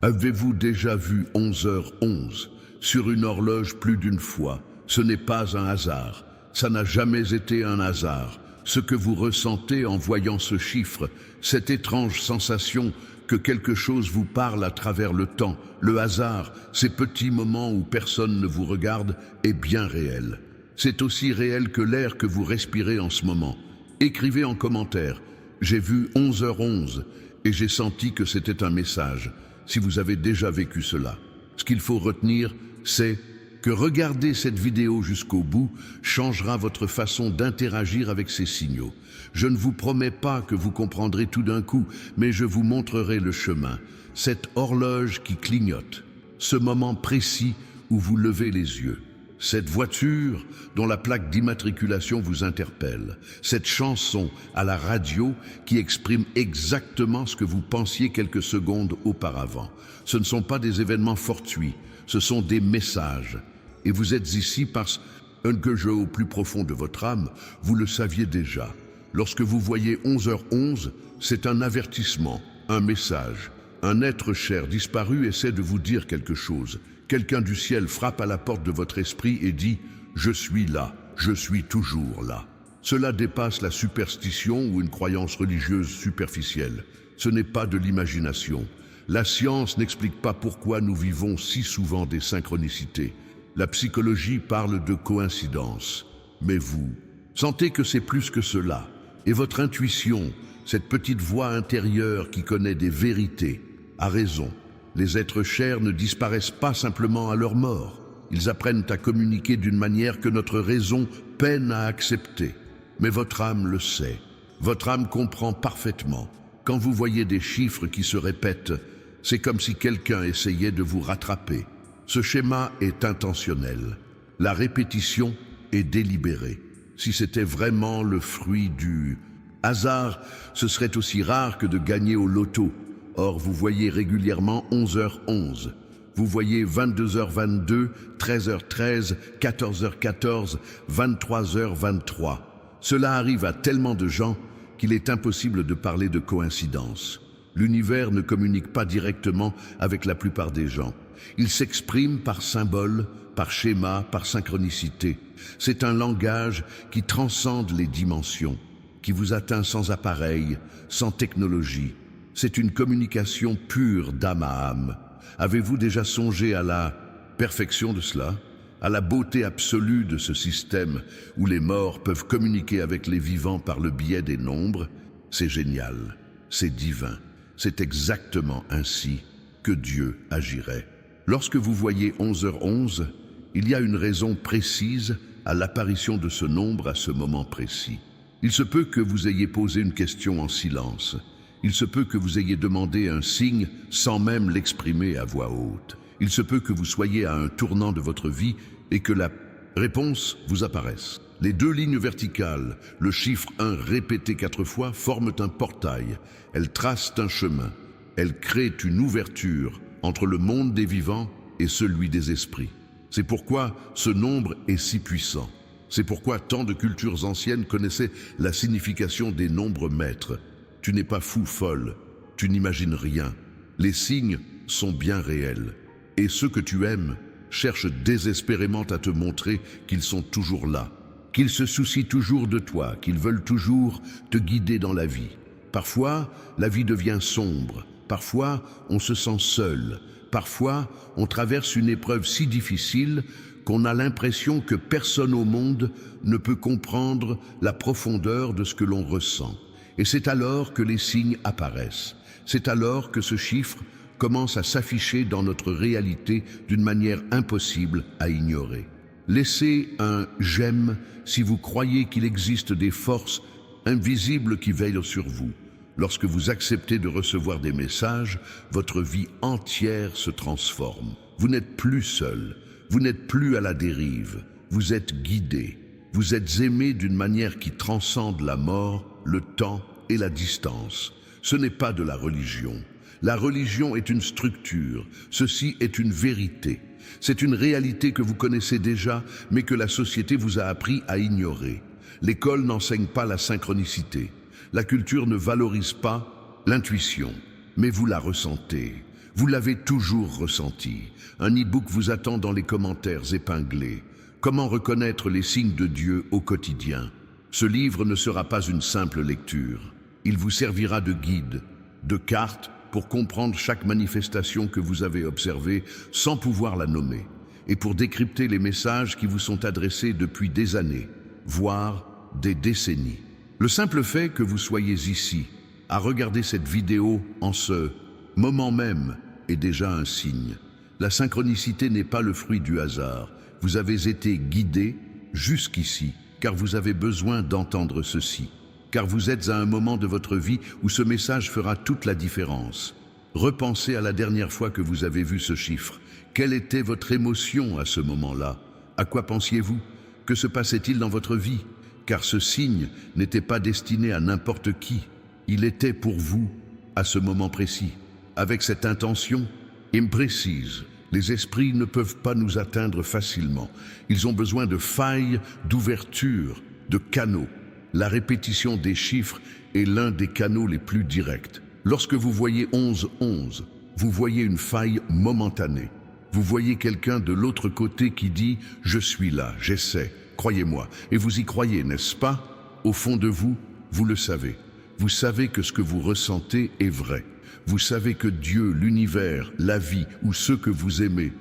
Avez-vous déjà vu 11h11 sur une horloge plus d'une fois? Ce n'est pas un hasard. Ça n'a jamais été un hasard. Ce que vous ressentez en voyant ce chiffre, cette étrange sensation que quelque chose vous parle à travers le temps, le hasard, ces petits moments où personne ne vous regarde, est bien réel. C'est aussi réel que l'air que vous respirez en ce moment. Écrivez en commentaire « J'ai vu 11h11 et j'ai senti que c'était un message ». Si vous avez déjà vécu cela, ce qu'il faut retenir, c'est que regarder cette vidéo jusqu'au bout changera votre façon d'interagir avec ces signaux. Je ne vous promets pas que vous comprendrez tout d'un coup, mais je vous montrerai le chemin, cette horloge qui clignote, ce moment précis où vous levez les yeux. Cette voiture dont la plaque d'immatriculation vous interpelle, cette chanson à la radio qui exprime exactement ce que vous pensiez quelques secondes auparavant. Ce ne sont pas des événements fortuits, ce sont des messages. Et vous êtes ici parce que au plus profond de votre âme, vous le saviez déjà. Lorsque vous voyez 11h11, c'est un avertissement, un message. Un être cher disparu essaie de vous dire quelque chose. Quelqu'un du ciel frappe à la porte de votre esprit et dit « Je suis là, je suis toujours là ». Cela dépasse la superstition ou une croyance religieuse superficielle. Ce n'est pas de l'imagination. La science n'explique pas pourquoi nous vivons si souvent des synchronicités. La psychologie parle de coïncidence. Mais vous, sentez que c'est plus que cela. Et votre intuition, cette petite voix intérieure qui connaît des vérités, a raison. Les êtres chers ne disparaissent pas simplement à leur mort. Ils apprennent à communiquer d'une manière que notre raison peine à accepter. Mais votre âme le sait. Votre âme comprend parfaitement. Quand vous voyez des chiffres qui se répètent, c'est comme si quelqu'un essayait de vous rattraper. Ce schéma est intentionnel. La répétition est délibérée. Si c'était vraiment le fruit du hasard, ce serait aussi rare que de gagner au loto. Or, vous voyez régulièrement 11h11. Vous voyez 22h22, 13h13, 14h14, 23h23. Cela arrive à tellement de gens qu'il est impossible de parler de coïncidence. L'univers ne communique pas directement avec la plupart des gens. Il s'exprime par symboles, par schémas, par synchronicité. C'est un langage qui transcende les dimensions, qui vous atteint sans appareil, sans technologie. C'est une communication pure d'âme à âme. Avez-vous déjà songé à la perfection de cela, à la beauté absolue de ce système où les morts peuvent communiquer avec les vivants par le biais des nombres? C'est génial, c'est divin, c'est exactement ainsi que Dieu agirait. Lorsque vous voyez 11h11, il y a une raison précise à l'apparition de ce nombre à ce moment précis. Il se peut que vous ayez posé une question en silence. Il se peut que vous ayez demandé un signe sans même l'exprimer à voix haute. Il se peut que vous soyez à un tournant de votre vie et que la réponse vous apparaisse. Les deux lignes verticales, le chiffre 1 répété 4 fois, forment un portail. Elles tracent un chemin. Elles créent une ouverture entre le monde des vivants et celui des esprits. C'est pourquoi ce nombre est si puissant. C'est pourquoi tant de cultures anciennes connaissaient la signification des nombres maîtres. Tu n'es pas fou, folle, tu n'imagines rien. Les signes sont bien réels. Et ceux que tu aimes cherchent désespérément à te montrer qu'ils sont toujours là, qu'ils se soucient toujours de toi, qu'ils veulent toujours te guider dans la vie. Parfois, la vie devient sombre. Parfois, on se sent seul. Parfois, on traverse une épreuve si difficile qu'on a l'impression que personne au monde ne peut comprendre la profondeur de ce que l'on ressent. Et c'est alors que les signes apparaissent. C'est alors que ce chiffre commence à s'afficher dans notre réalité d'une manière impossible à ignorer. Laissez un « j'aime » si vous croyez qu'il existe des forces invisibles qui veillent sur vous. Lorsque vous acceptez de recevoir des messages, votre vie entière se transforme. Vous n'êtes plus seul, vous n'êtes plus à la dérive, vous êtes guidé. Vous êtes aimé d'une manière qui transcende la mort, le temps et la distance. Ce n'est pas de la religion. La religion est une structure, ceci est une vérité. C'est une réalité que vous connaissez déjà, mais que la société vous a appris à ignorer. L'école n'enseigne pas la synchronicité. La culture ne valorise pas l'intuition, mais vous la ressentez. Vous l'avez toujours ressenti. Un e-book vous attend dans les commentaires épinglés. Comment reconnaître les signes de Dieu au quotidien? Ce livre ne sera pas une simple lecture. Il vous servira de guide, de carte pour comprendre chaque manifestation que vous avez observée sans pouvoir la nommer, et pour décrypter les messages qui vous sont adressés depuis des années, voire des décennies. Le simple fait que vous soyez ici, à regarder cette vidéo en ce moment même, est déjà un signe. La synchronicité n'est pas le fruit du hasard. Vous avez été guidé jusqu'ici, car vous avez besoin d'entendre ceci. Car vous êtes à un moment de votre vie où ce message fera toute la différence. Repensez à la dernière fois que vous avez vu ce chiffre. Quelle était votre émotion à ce moment-là? À quoi pensiez-vous? Que se passait-il dans votre vie? Car ce signe n'était pas destiné à n'importe qui. Il était pour vous, à ce moment précis. Avec cette intention imprécise, les esprits ne peuvent pas nous atteindre facilement. Ils ont besoin de failles, d'ouverture, de canaux. La répétition des chiffres est l'un des canaux les plus directs. Lorsque vous voyez 11-11, vous voyez une faille momentanée. Vous voyez quelqu'un de l'autre côté qui dit « Je suis là, j'essaie, croyez-moi ». Et vous y croyez, n'est-ce pas? Au fond de vous, vous le savez. Vous savez que ce que vous ressentez est vrai. Vous savez que Dieu, l'univers, la vie ou ceux que vous aimez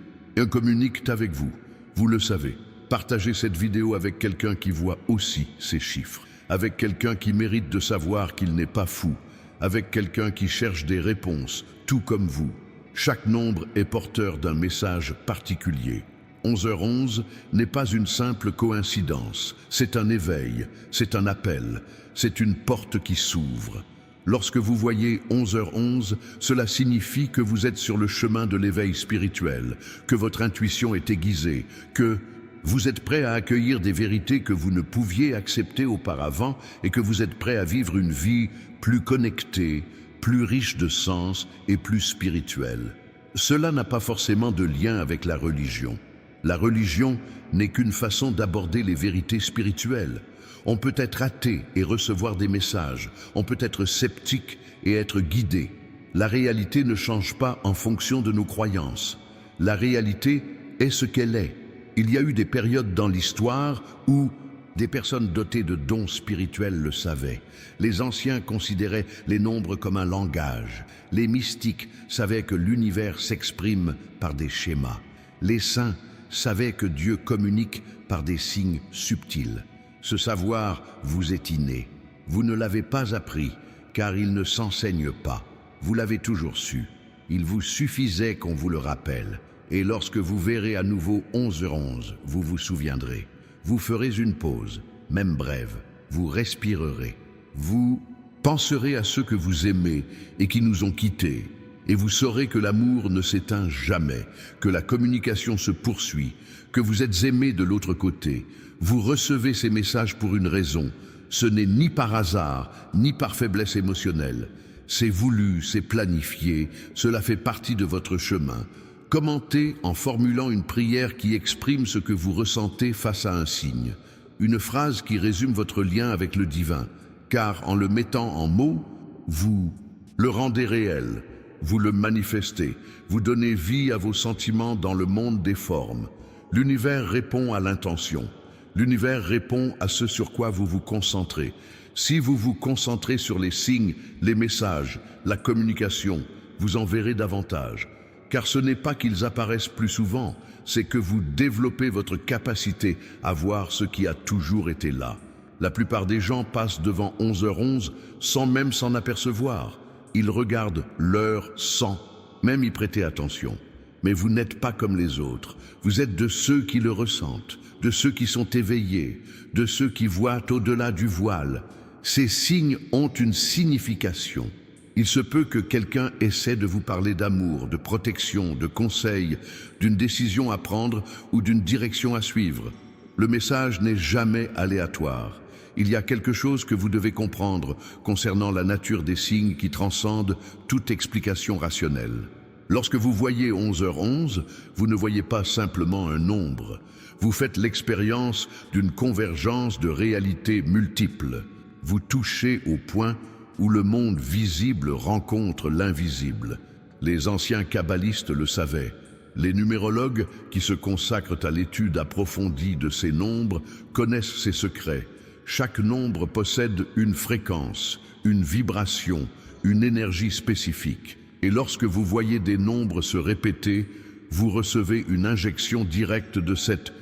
communiquent avec vous. Vous le savez. Partagez cette vidéo avec quelqu'un qui voit aussi ces chiffres, avec quelqu'un qui mérite de savoir qu'il n'est pas fou, avec quelqu'un qui cherche des réponses, tout comme vous. Chaque nombre est porteur d'un message particulier. 11h11 n'est pas une simple coïncidence, c'est un éveil, c'est un appel, c'est une porte qui s'ouvre. Lorsque vous voyez 11h11, cela signifie que vous êtes sur le chemin de l'éveil spirituel, que votre intuition est aiguisée, que vous êtes prêt à accueillir des vérités que vous ne pouviez accepter auparavant et que vous êtes prêt à vivre une vie plus connectée, plus riche de sens et plus spirituelle. Cela n'a pas forcément de lien avec la religion. La religion n'est qu'une façon d'aborder les vérités spirituelles. On peut être athée et recevoir des messages. On peut être sceptique et être guidé. La réalité ne change pas en fonction de nos croyances. La réalité est ce qu'elle est. Il y a eu des périodes dans l'histoire où des personnes dotées de dons spirituels le savaient. Les anciens considéraient les nombres comme un langage. Les mystiques savaient que l'univers s'exprime par des schémas. Les saints savaient que Dieu communique par des signes subtils. Ce savoir vous est inné. Vous ne l'avez pas appris, car il ne s'enseigne pas. Vous l'avez toujours su. Il vous suffisait qu'on vous le rappelle. Et lorsque vous verrez à nouveau 11h11, vous vous souviendrez. Vous ferez une pause, même brève. Vous respirerez. Vous penserez à ceux que vous aimez et qui nous ont quittés. Et vous saurez que l'amour ne s'éteint jamais, que la communication se poursuit, que vous êtes aimé de l'autre côté. Vous recevez ces messages pour une raison. Ce n'est ni par hasard, ni par faiblesse émotionnelle. C'est voulu, c'est planifié, cela fait partie de votre chemin. Commentez en formulant une prière qui exprime ce que vous ressentez face à un signe. Une phrase qui résume votre lien avec le divin, car en le mettant en mots, vous le rendez réel, vous le manifestez, vous donnez vie à vos sentiments dans le monde des formes. L'univers répond à l'intention. L'univers répond à ce sur quoi vous vous concentrez. Si vous vous concentrez sur les signes, les messages, la communication, vous en verrez davantage. Car ce n'est pas qu'ils apparaissent plus souvent, c'est que vous développez votre capacité à voir ce qui a toujours été là. La plupart des gens passent devant 11h11 sans même s'en apercevoir. Ils regardent l'heure sans même y prêter attention. Mais vous n'êtes pas comme les autres. Vous êtes de ceux qui le ressentent, de ceux qui sont éveillés, de ceux qui voient au-delà du voile. Ces signes ont une signification. Il se peut que quelqu'un essaie de vous parler d'amour, de protection, de conseils, d'une décision à prendre ou d'une direction à suivre. Le message n'est jamais aléatoire. Il y a quelque chose que vous devez comprendre concernant la nature des signes qui transcendent toute explication rationnelle. Lorsque vous voyez 11h11, vous ne voyez pas simplement un nombre. Vous faites l'expérience d'une convergence de réalités multiples. Vous touchez au point où le monde visible rencontre l'invisible. Les anciens kabbalistes le savaient. Les numérologues qui se consacrent à l'étude approfondie de ces nombres connaissent ces secrets. Chaque nombre possède une fréquence, une vibration, une énergie spécifique. Et lorsque vous voyez des nombres se répéter, vous recevez une injection directe de cette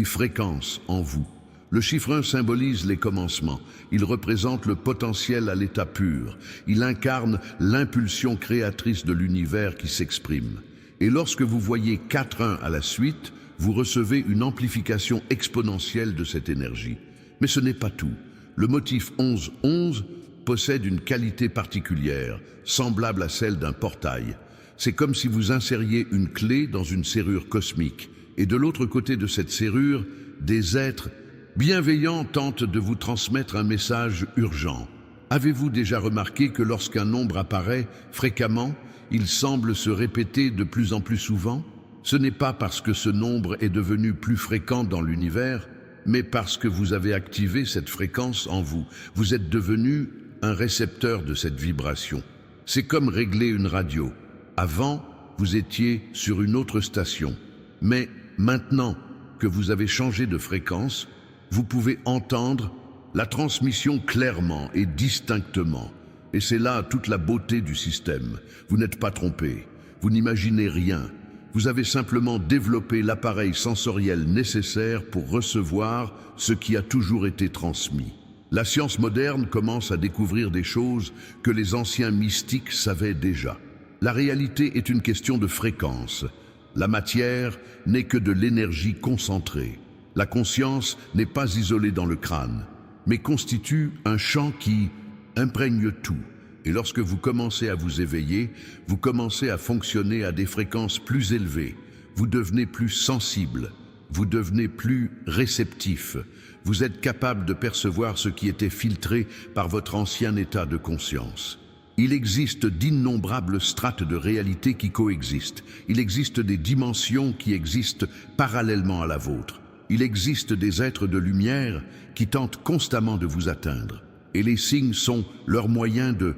fréquence en vous. Le chiffre 1 symbolise les commencements. Il représente le potentiel à l'état pur. Il incarne l'impulsion créatrice de l'univers qui s'exprime. Et lorsque vous voyez 4-1 à la suite, vous recevez une amplification exponentielle de cette énergie. Mais ce n'est pas tout. Le motif 11-11 possède une qualité particulière, semblable à celle d'un portail. C'est comme si vous insériez une clé dans une serrure cosmique. Et de l'autre côté de cette serrure, des êtres bienveillants tentent de vous transmettre un message urgent. Avez-vous déjà remarqué que lorsqu'un nombre apparaît fréquemment, il semble se répéter de plus en plus souvent? Ce n'est pas parce que ce nombre est devenu plus fréquent dans l'univers, mais parce que vous avez activé cette fréquence en vous. Vous êtes devenu un récepteur de cette vibration. C'est comme régler une radio. Avant, vous étiez sur une autre station. Mais maintenant que vous avez changé de fréquence, vous pouvez entendre la transmission clairement et distinctement. Et c'est là toute la beauté du système. Vous n'êtes pas trompé, vous n'imaginez rien. Vous avez simplement développé l'appareil sensoriel nécessaire pour recevoir ce qui a toujours été transmis. La science moderne commence à découvrir des choses que les anciens mystiques savaient déjà. La réalité est une question de fréquence. La matière n'est que de l'énergie concentrée. La conscience n'est pas isolée dans le crâne, mais constitue un champ qui imprègne tout. Et lorsque vous commencez à vous éveiller, vous commencez à fonctionner à des fréquences plus élevées. Vous devenez plus sensible, vous devenez plus réceptif. Vous êtes capable de percevoir ce qui était filtré par votre ancien état de conscience. Il existe d'innombrables strates de réalité qui coexistent. Il existe des dimensions qui existent parallèlement à la vôtre. Il existe des êtres de lumière qui tentent constamment de vous atteindre. Et les signes sont leur moyen de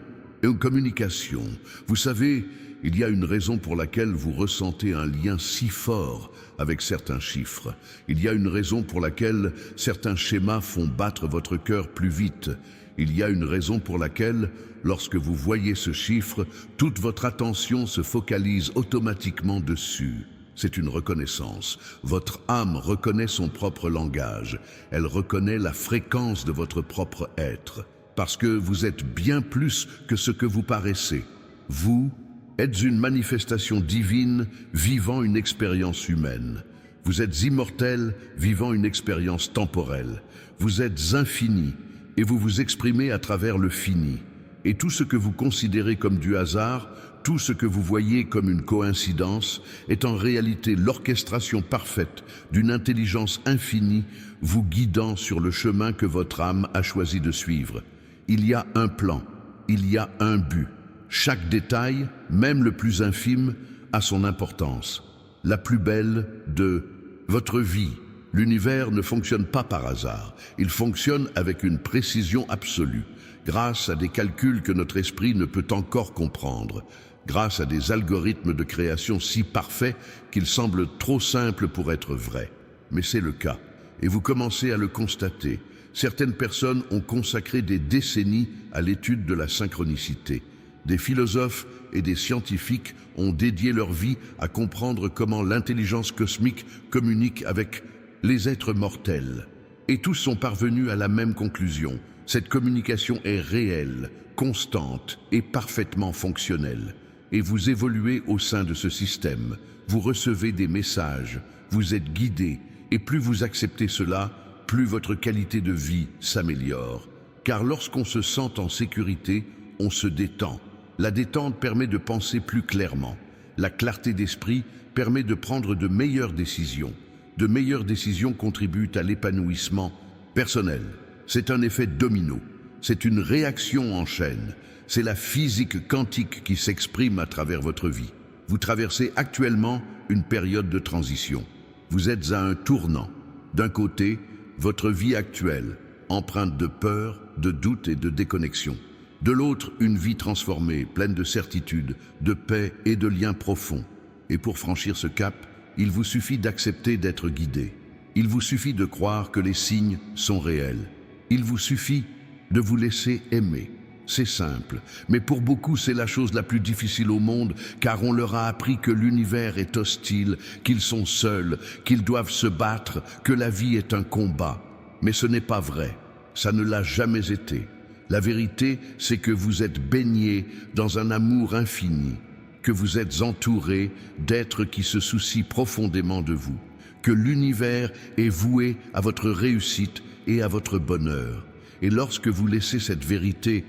communication. Vous savez, il y a une raison pour laquelle vous ressentez un lien si fort avec certains chiffres. Il y a une raison pour laquelle certains schémas font battre votre cœur plus vite. Il y a une raison pour laquelle, lorsque vous voyez ce chiffre, toute votre attention se focalise automatiquement dessus. C'est une reconnaissance. Votre âme reconnaît son propre langage. Elle reconnaît la fréquence de votre propre être. Parce que vous êtes bien plus que ce que vous paraissez. Vous êtes une manifestation divine vivant une expérience humaine. Vous êtes immortel vivant une expérience temporelle. Vous êtes infini et vous vous exprimez à travers le fini. Et tout ce que vous considérez comme du hasard, tout ce que vous voyez comme une coïncidence, est en réalité l'orchestration parfaite d'une intelligence infinie vous guidant sur le chemin que votre âme a choisi de suivre. Il y a un plan, il y a un but. Chaque détail, même le plus infime, a son importance. La plus belle de votre vie. L'univers ne fonctionne pas par hasard. Il fonctionne avec une précision absolue, grâce à des calculs que notre esprit ne peut encore comprendre, grâce à des algorithmes de création si parfaits qu'ils semblent trop simples pour être vrais. Mais c'est le cas, et vous commencez à le constater. Certaines personnes ont consacré des décennies à l'étude de la synchronicité. Des philosophes et des scientifiques ont dédié leur vie à comprendre comment l'intelligence cosmique communique avec les êtres mortels. Et tous sont parvenus à la même conclusion. Cette communication est réelle, constante et parfaitement fonctionnelle. Et vous évoluez au sein de ce système. Vous recevez des messages, vous êtes guidé. Et plus vous acceptez cela, plus votre qualité de vie s'améliore. Car lorsqu'on se sent en sécurité, on se détend. La détente permet de penser plus clairement. La clarté d'esprit permet de prendre de meilleures décisions. De meilleures décisions contribuent à l'épanouissement personnel. C'est un effet domino. C'est une réaction en chaîne. C'est la physique quantique qui s'exprime à travers votre vie. Vous traversez actuellement une période de transition. Vous êtes à un tournant. D'un côté, votre vie actuelle, empreinte de peur, de doute et de déconnexion. De l'autre, une vie transformée, pleine de certitude, de paix et de liens profonds. Et pour franchir ce cap, il vous suffit d'accepter d'être guidé. Il vous suffit de croire que les signes sont réels. Il vous suffit de vous laisser aimer. C'est simple, mais pour beaucoup c'est la chose la plus difficile au monde, car on leur a appris que l'univers est hostile, qu'ils sont seuls, qu'ils doivent se battre, que la vie est un combat. Mais ce n'est pas vrai, ça ne l'a jamais été. La vérité, c'est que vous êtes baignés dans un amour infini, que vous êtes entourés d'êtres qui se soucient profondément de vous, que l'univers est voué à votre réussite et à votre bonheur. Et lorsque vous laissez cette vérité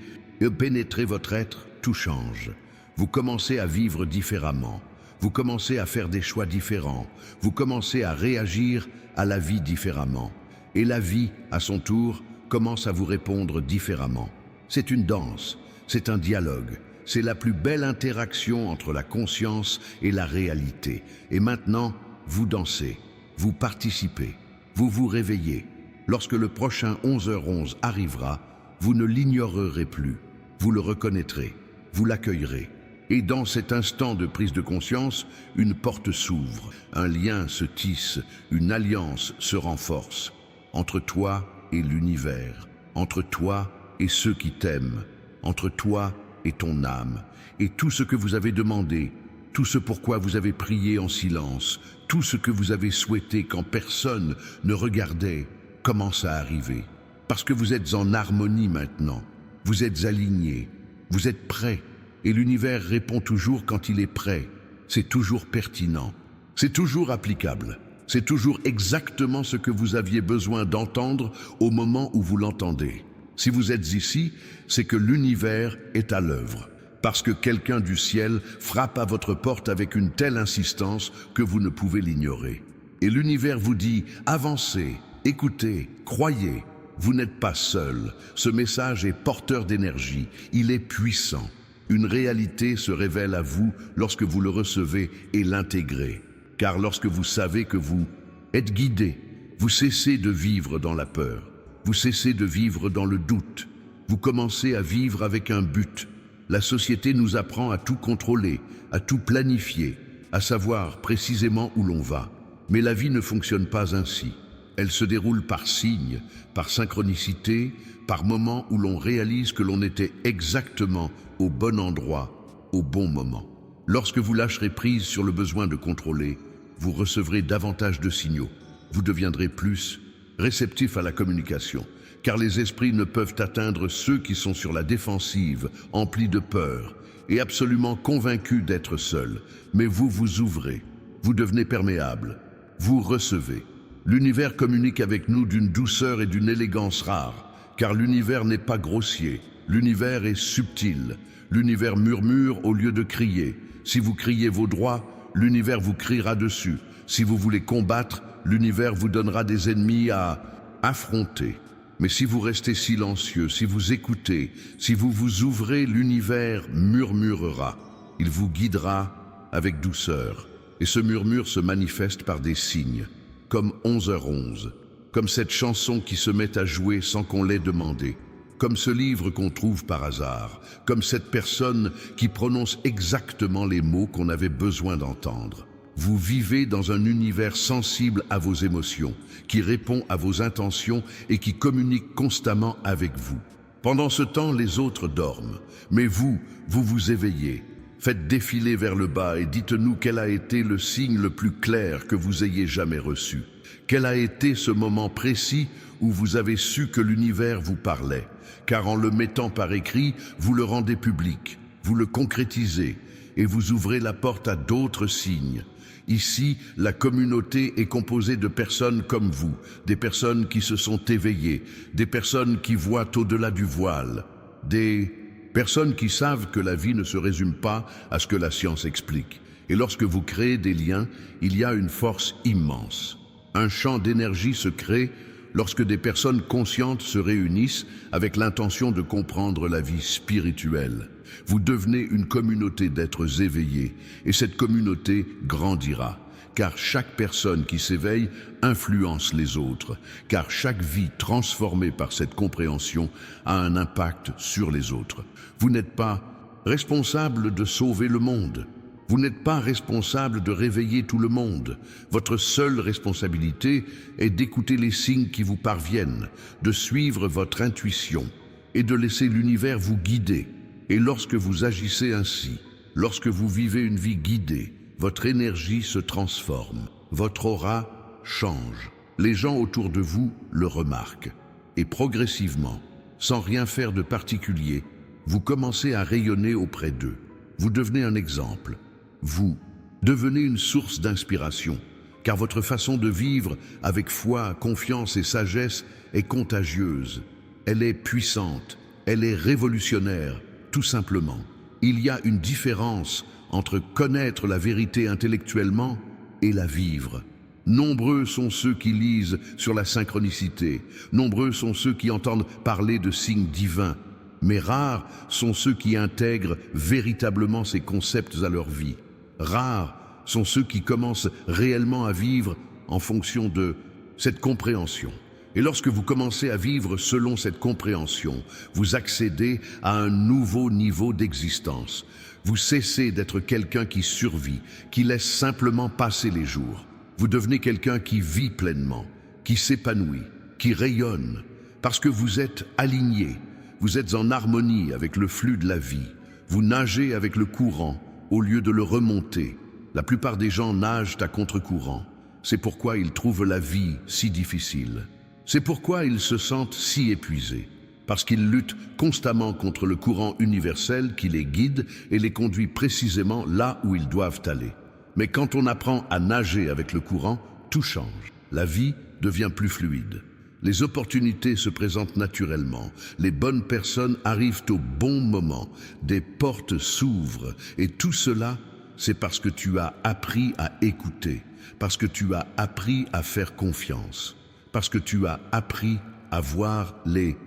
pénétrer votre être, tout change. Vous commencez à vivre différemment. Vous commencez à faire des choix différents. Vous commencez à réagir à la vie différemment. Et la vie, à son tour, commence à vous répondre différemment. C'est une danse, c'est un dialogue. C'est la plus belle interaction entre la conscience et la réalité. Et maintenant, vous dansez, vous participez, vous vous réveillez. Lorsque le prochain 11h11 arrivera, vous ne l'ignorerez plus. Vous le reconnaîtrez, vous l'accueillerez. Et dans cet instant de prise de conscience, une porte s'ouvre, un lien se tisse, une alliance se renforce. Entre toi et l'univers, entre toi et ceux qui t'aiment, entre toi et ton âme, et tout ce que vous avez demandé, tout ce pourquoi vous avez prié en silence, tout ce que vous avez souhaité quand personne ne regardait, commence à arriver. Parce que vous êtes en harmonie maintenant. Vous êtes alignés, vous êtes prêts, et l'univers répond toujours quand il est prêt. C'est toujours pertinent, c'est toujours applicable, c'est toujours exactement ce que vous aviez besoin d'entendre au moment où vous l'entendez. Si vous êtes ici, c'est que l'univers est à l'œuvre, parce que quelqu'un du ciel frappe à votre porte avec une telle insistance que vous ne pouvez l'ignorer. Et l'univers vous dit, avancez, écoutez, croyez. Vous n'êtes pas seul, ce message est porteur d'énergie, il est puissant. Une réalité se révèle à vous lorsque vous le recevez et l'intégrez. Car lorsque vous savez que vous êtes guidé, vous cessez de vivre dans la peur, vous cessez de vivre dans le doute, vous commencez à vivre avec un but. La société nous apprend à tout contrôler, à tout planifier, à savoir précisément où l'on va. Mais la vie ne fonctionne pas ainsi. Elle se déroule par signes, par synchronicité, par moments où l'on réalise que l'on était exactement au bon endroit, au bon moment. Lorsque vous lâcherez prise sur le besoin de contrôler, vous recevrez davantage de signaux. Vous deviendrez plus réceptif à la communication, car les esprits ne peuvent atteindre ceux qui sont sur la défensive, emplis de peur et absolument convaincus d'être seuls. Mais vous vous ouvrez, vous devenez perméable, vous recevez. L'univers communique avec nous d'une douceur et d'une élégance rares, car l'univers n'est pas grossier, l'univers est subtil. L'univers murmure au lieu de crier. Si vous criez vos droits, l'univers vous criera dessus. Si vous voulez combattre, l'univers vous donnera des ennemis à affronter. Mais si vous restez silencieux, si vous écoutez, si vous vous ouvrez, l'univers murmurera. Il vous guidera avec douceur. Et ce murmure se manifeste par des signes. Comme 11h11, comme cette chanson qui se met à jouer sans qu'on l'ait demandé, comme ce livre qu'on trouve par hasard, comme cette personne qui prononce exactement les mots qu'on avait besoin d'entendre. Vous vivez dans un univers sensible à vos émotions, qui répond à vos intentions et qui communique constamment avec vous. Pendant ce temps, les autres dorment, mais vous vous éveillez. Faites défiler vers le bas et dites-nous quel a été le signe le plus clair que vous ayez jamais reçu. Quel a été ce moment précis où vous avez su que l'univers vous parlait? Car en le mettant par écrit, vous le rendez public, vous le concrétisez et vous ouvrez la porte à d'autres signes. Ici, la communauté est composée de personnes comme vous, des personnes qui se sont éveillées, des personnes qui voient au-delà du voile, des personnes qui savent que la vie ne se résume pas à ce que la science explique. Et lorsque vous créez des liens, il y a une force immense. Un champ d'énergie se crée lorsque des personnes conscientes se réunissent avec l'intention de comprendre la vie spirituelle. Vous devenez une communauté d'êtres éveillés et cette communauté grandira. car chaque personne qui s'éveille influence les autres, car chaque vie transformée par cette compréhension a un impact sur les autres. Vous n'êtes pas responsable de sauver le monde. Vous n'êtes pas responsable de réveiller tout le monde. Votre seule responsabilité est d'écouter les signes qui vous parviennent, de suivre votre intuition et de laisser l'univers vous guider. Et lorsque vous agissez ainsi, lorsque vous vivez une vie guidée, votre énergie se transforme, votre aura change. Les gens autour de vous le remarquent. Et progressivement, sans rien faire de particulier, vous commencez à rayonner auprès d'eux. Vous devenez un exemple. Vous devenez une source d'inspiration, car votre façon de vivre avec foi, confiance et sagesse est contagieuse. Elle est puissante, elle est révolutionnaire, tout simplement. Il y a une différence entre connaître la vérité intellectuellement et la vivre. Nombreux sont ceux qui lisent sur la synchronicité, nombreux sont ceux qui entendent parler de signes divins, mais rares sont ceux qui intègrent véritablement ces concepts à leur vie. Rares sont ceux qui commencent réellement à vivre en fonction de cette compréhension. Et lorsque vous commencez à vivre selon cette compréhension, vous accédez à un nouveau niveau d'existence. Vous cessez d'être quelqu'un qui survit, qui laisse simplement passer les jours. Vous devenez quelqu'un qui vit pleinement, qui s'épanouit, qui rayonne, parce que vous êtes aligné, vous êtes en harmonie avec le flux de la vie. Vous nagez avec le courant, au lieu de le remonter. La plupart des gens nagent à contre-courant. C'est pourquoi ils trouvent la vie si difficile. C'est pourquoi ils se sentent si épuisés. Parce qu'ils luttent constamment contre le courant universel qui les guide et les conduit précisément là où ils doivent aller. Mais quand on apprend à nager avec le courant, tout change. La vie devient plus fluide. Les opportunités se présentent naturellement, les bonnes personnes arrivent au bon moment, des portes s'ouvrent et tout cela, c'est parce que tu as appris à écouter, parce que tu as appris à faire confiance, parce que tu as appris à voir les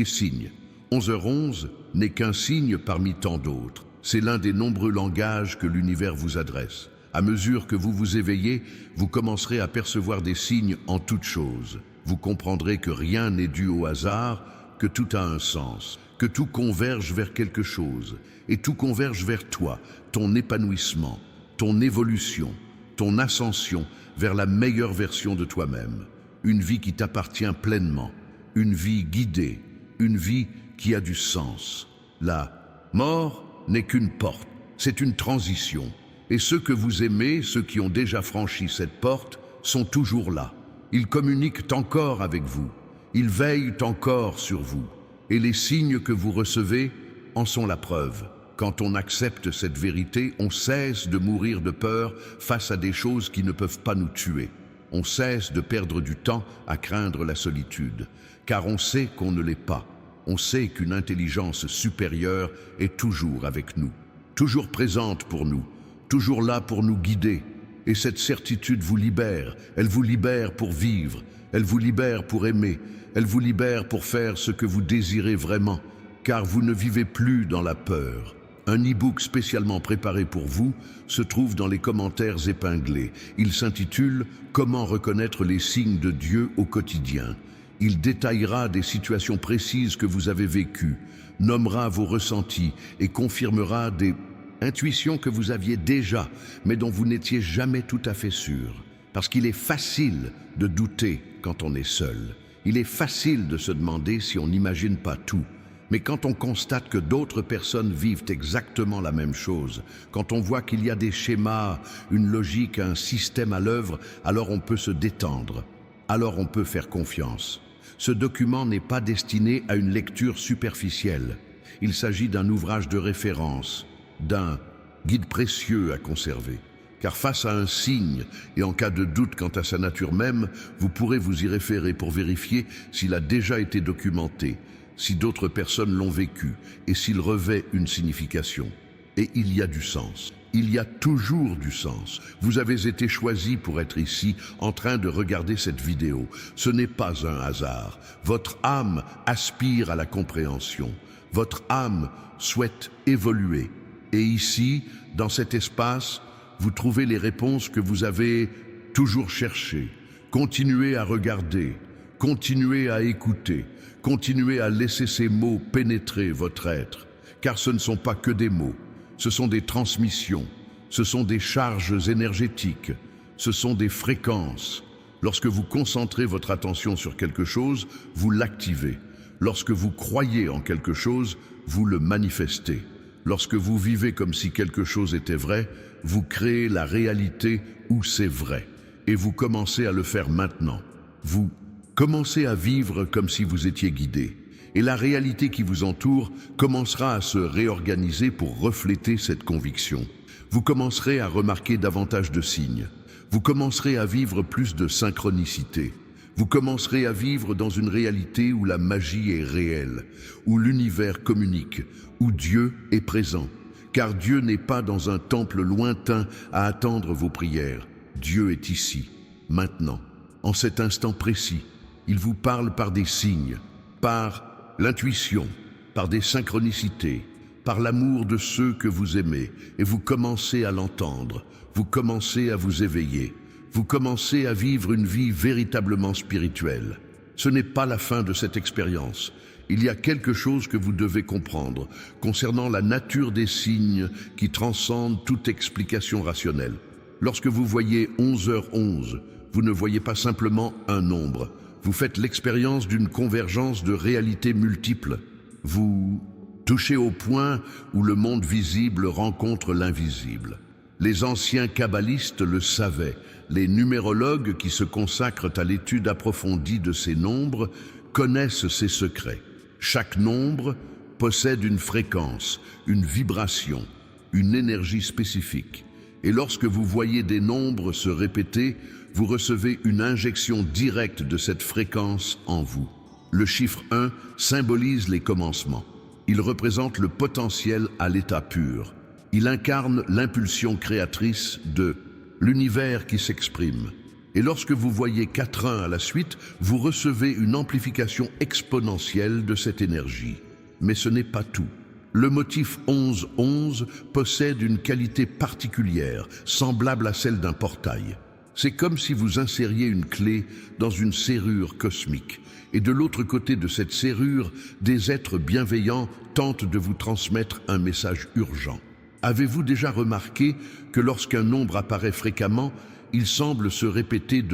signes. 11h11 n'est qu'un signe parmi tant d'autres. C'est l'un des nombreux langages que l'univers vous adresse. À mesure que vous vous éveillez, vous commencerez à percevoir des signes en toutes choses. Vous comprendrez que rien n'est dû au hasard, que tout a un sens, que tout converge vers quelque chose, et tout converge vers toi, ton épanouissement, ton évolution, ton ascension vers la meilleure version de toi-même. Une vie qui t'appartient pleinement, une vie guidée, une vie qui a du sens. La mort n'est qu'une porte, c'est une transition. Et ceux que vous aimez, ceux qui ont déjà franchi cette porte, sont toujours là. Ils communiquent encore avec vous, ils veillent encore sur vous, et les signes que vous recevez en sont la preuve. Quand on accepte cette vérité, on cesse de mourir de peur face à des choses qui ne peuvent pas nous tuer. On cesse de perdre du temps à craindre la solitude, car on sait qu'on ne l'est pas. On sait qu'une intelligence supérieure est toujours avec nous, toujours présente pour nous, toujours là pour nous guider. Et cette certitude vous libère, elle vous libère pour vivre, elle vous libère pour aimer, elle vous libère pour faire ce que vous désirez vraiment, car vous ne vivez plus dans la peur. Un e-book spécialement préparé pour vous se trouve dans les commentaires épinglés. Il s'intitule « Comment reconnaître les signes de Dieu au quotidien ». Il détaillera des situations précises que vous avez vécues, nommera vos ressentis et confirmera des intuitions que vous aviez déjà, mais dont vous n'étiez jamais tout à fait sûr. Parce qu'il est facile de douter quand on est seul. Il est facile de se demander si on n'imagine pas tout. Mais quand on constate que d'autres personnes vivent exactement la même chose, quand on voit qu'il y a des schémas, une logique, un système à l'œuvre, alors on peut se détendre. Alors on peut faire confiance. Ce document n'est pas destiné à une lecture superficielle. Il s'agit d'un ouvrage de référence, d'un guide précieux à conserver. Car face à un signe, et en cas de doute quant à sa nature même, vous pourrez vous y référer pour vérifier s'il a déjà été documenté, si d'autres personnes l'ont vécu, et s'il revêt une signification. Et il y a du sens. Il y a toujours du sens. Vous avez été choisi pour être ici, en train de regarder cette vidéo. Ce n'est pas un hasard. Votre âme aspire à la compréhension. Votre âme souhaite évoluer. Et ici, dans cet espace, vous trouvez les réponses que vous avez toujours cherchées. Continuez à regarder, continuez à écouter, continuez à laisser ces mots pénétrer votre être, car ce ne sont pas que des mots, ce sont des transmissions, ce sont des charges énergétiques, ce sont des fréquences. Lorsque vous concentrez votre attention sur quelque chose, vous l'activez. Lorsque vous croyez en quelque chose, vous le manifestez. Lorsque vous vivez comme si quelque chose était vrai, vous créez la réalité où c'est vrai. Et vous commencez à le faire maintenant. Vous commencez à vivre comme si vous étiez guidé. Et la réalité qui vous entoure commencera à se réorganiser pour refléter cette conviction. Vous commencerez à remarquer davantage de signes. Vous commencerez à vivre plus de synchronicité. Vous commencerez à vivre dans une réalité où la magie est réelle, où l'univers communique, où Dieu est présent. Car Dieu n'est pas dans un temple lointain à attendre vos prières. Dieu est ici, maintenant, en cet instant précis. Il vous parle par des signes, par l'intuition, par des synchronicités, par l'amour de ceux que vous aimez, et vous commencez à l'entendre, vous commencez à vous éveiller, vous commencez à vivre une vie véritablement spirituelle. Ce n'est pas la fin de cette expérience. Il y a quelque chose que vous devez comprendre concernant la nature des signes qui transcendent toute explication rationnelle. Lorsque vous voyez 11h11, vous ne voyez pas simplement un nombre. Vous faites l'expérience d'une convergence de réalités multiples. Vous touchez au point où le monde visible rencontre l'invisible. Les anciens kabbalistes le savaient. Les numérologues qui se consacrent à l'étude approfondie de ces nombres connaissent ces secrets. Chaque nombre possède une fréquence, une vibration, une énergie spécifique. Et lorsque vous voyez des nombres se répéter, vous recevez une injection directe de cette fréquence en vous. Le chiffre 1 symbolise les commencements. Il représente le potentiel à l'état pur. Il incarne l'impulsion créatrice de l'univers qui s'exprime. Et lorsque vous voyez 4-1 à la suite, vous recevez une amplification exponentielle de cette énergie. Mais ce n'est pas tout. Le motif 11-11 possède une qualité particulière, semblable à celle d'un portail. C'est comme si vous insériez une clé dans une serrure cosmique. Et de l'autre côté de cette serrure, des êtres bienveillants tentent de vous transmettre un message urgent. Avez-vous déjà remarqué que lorsqu'un nombre apparaît fréquemment, il semble se répéter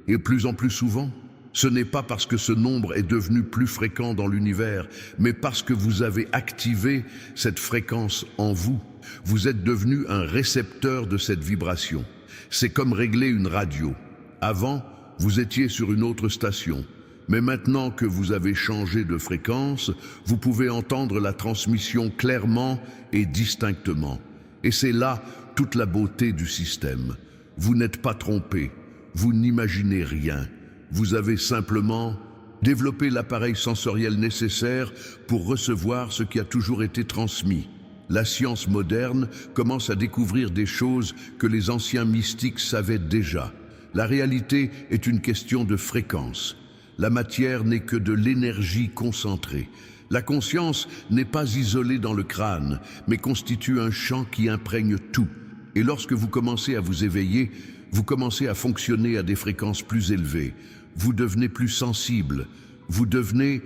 et plus en plus souvent? Ce n'est pas parce que ce nombre est devenu plus fréquent dans l'univers, mais parce que vous avez activé cette fréquence en vous. Vous êtes devenu un récepteur de cette vibration. C'est comme régler une radio. Avant, vous étiez sur une autre station. Mais maintenant que vous avez changé de fréquence, vous pouvez entendre la transmission clairement et distinctement. Et c'est là toute la beauté du système. Vous n'êtes pas trompé, vous n'imaginez rien. Vous avez simplement développé l'appareil sensoriel nécessaire pour recevoir ce qui a toujours été transmis. La science moderne commence à découvrir des choses que les anciens mystiques savaient déjà. La réalité est une question de fréquence. La matière n'est que de l'énergie concentrée. La conscience n'est pas isolée dans le crâne, mais constitue un champ qui imprègne tout. Et lorsque vous commencez à vous éveiller, vous commencez à fonctionner à des fréquences plus élevées. Vous devenez plus sensible, vous devenez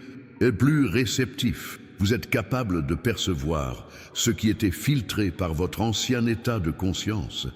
plus réceptif. Vous êtes capable de percevoir ce qui était filtré par votre ancien état de conscience.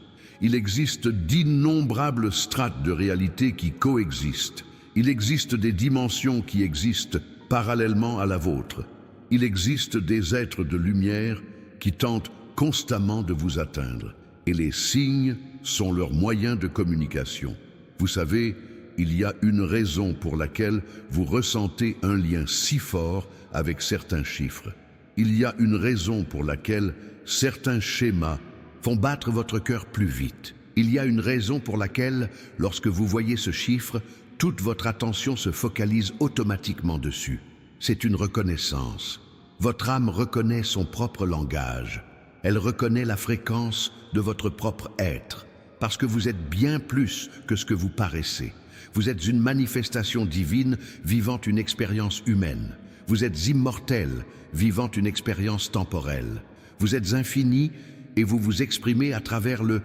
Il existe d'innombrables strates de réalité qui coexistent. Il existe des dimensions qui existent parallèlement à la vôtre. Il existe des êtres de lumière qui tentent constamment de vous atteindre. Et les signes sont leurs moyens de communication. Vous savez, il y a une raison pour laquelle vous ressentez un lien si fort avec certains chiffres. Il y a une raison pour laquelle certains schémas font battre votre cœur plus vite. Il y a une raison pour laquelle, lorsque vous voyez ce chiffre, toute votre attention se focalise automatiquement dessus. C'est une reconnaissance. Votre âme reconnaît son propre langage. Elle reconnaît la fréquence de votre propre être, parce que vous êtes bien plus que ce que vous paraissez. Vous êtes une manifestation divine vivant une expérience humaine. Vous êtes immortel, vivant une expérience temporelle. Vous êtes infini et vous vous exprimez à travers le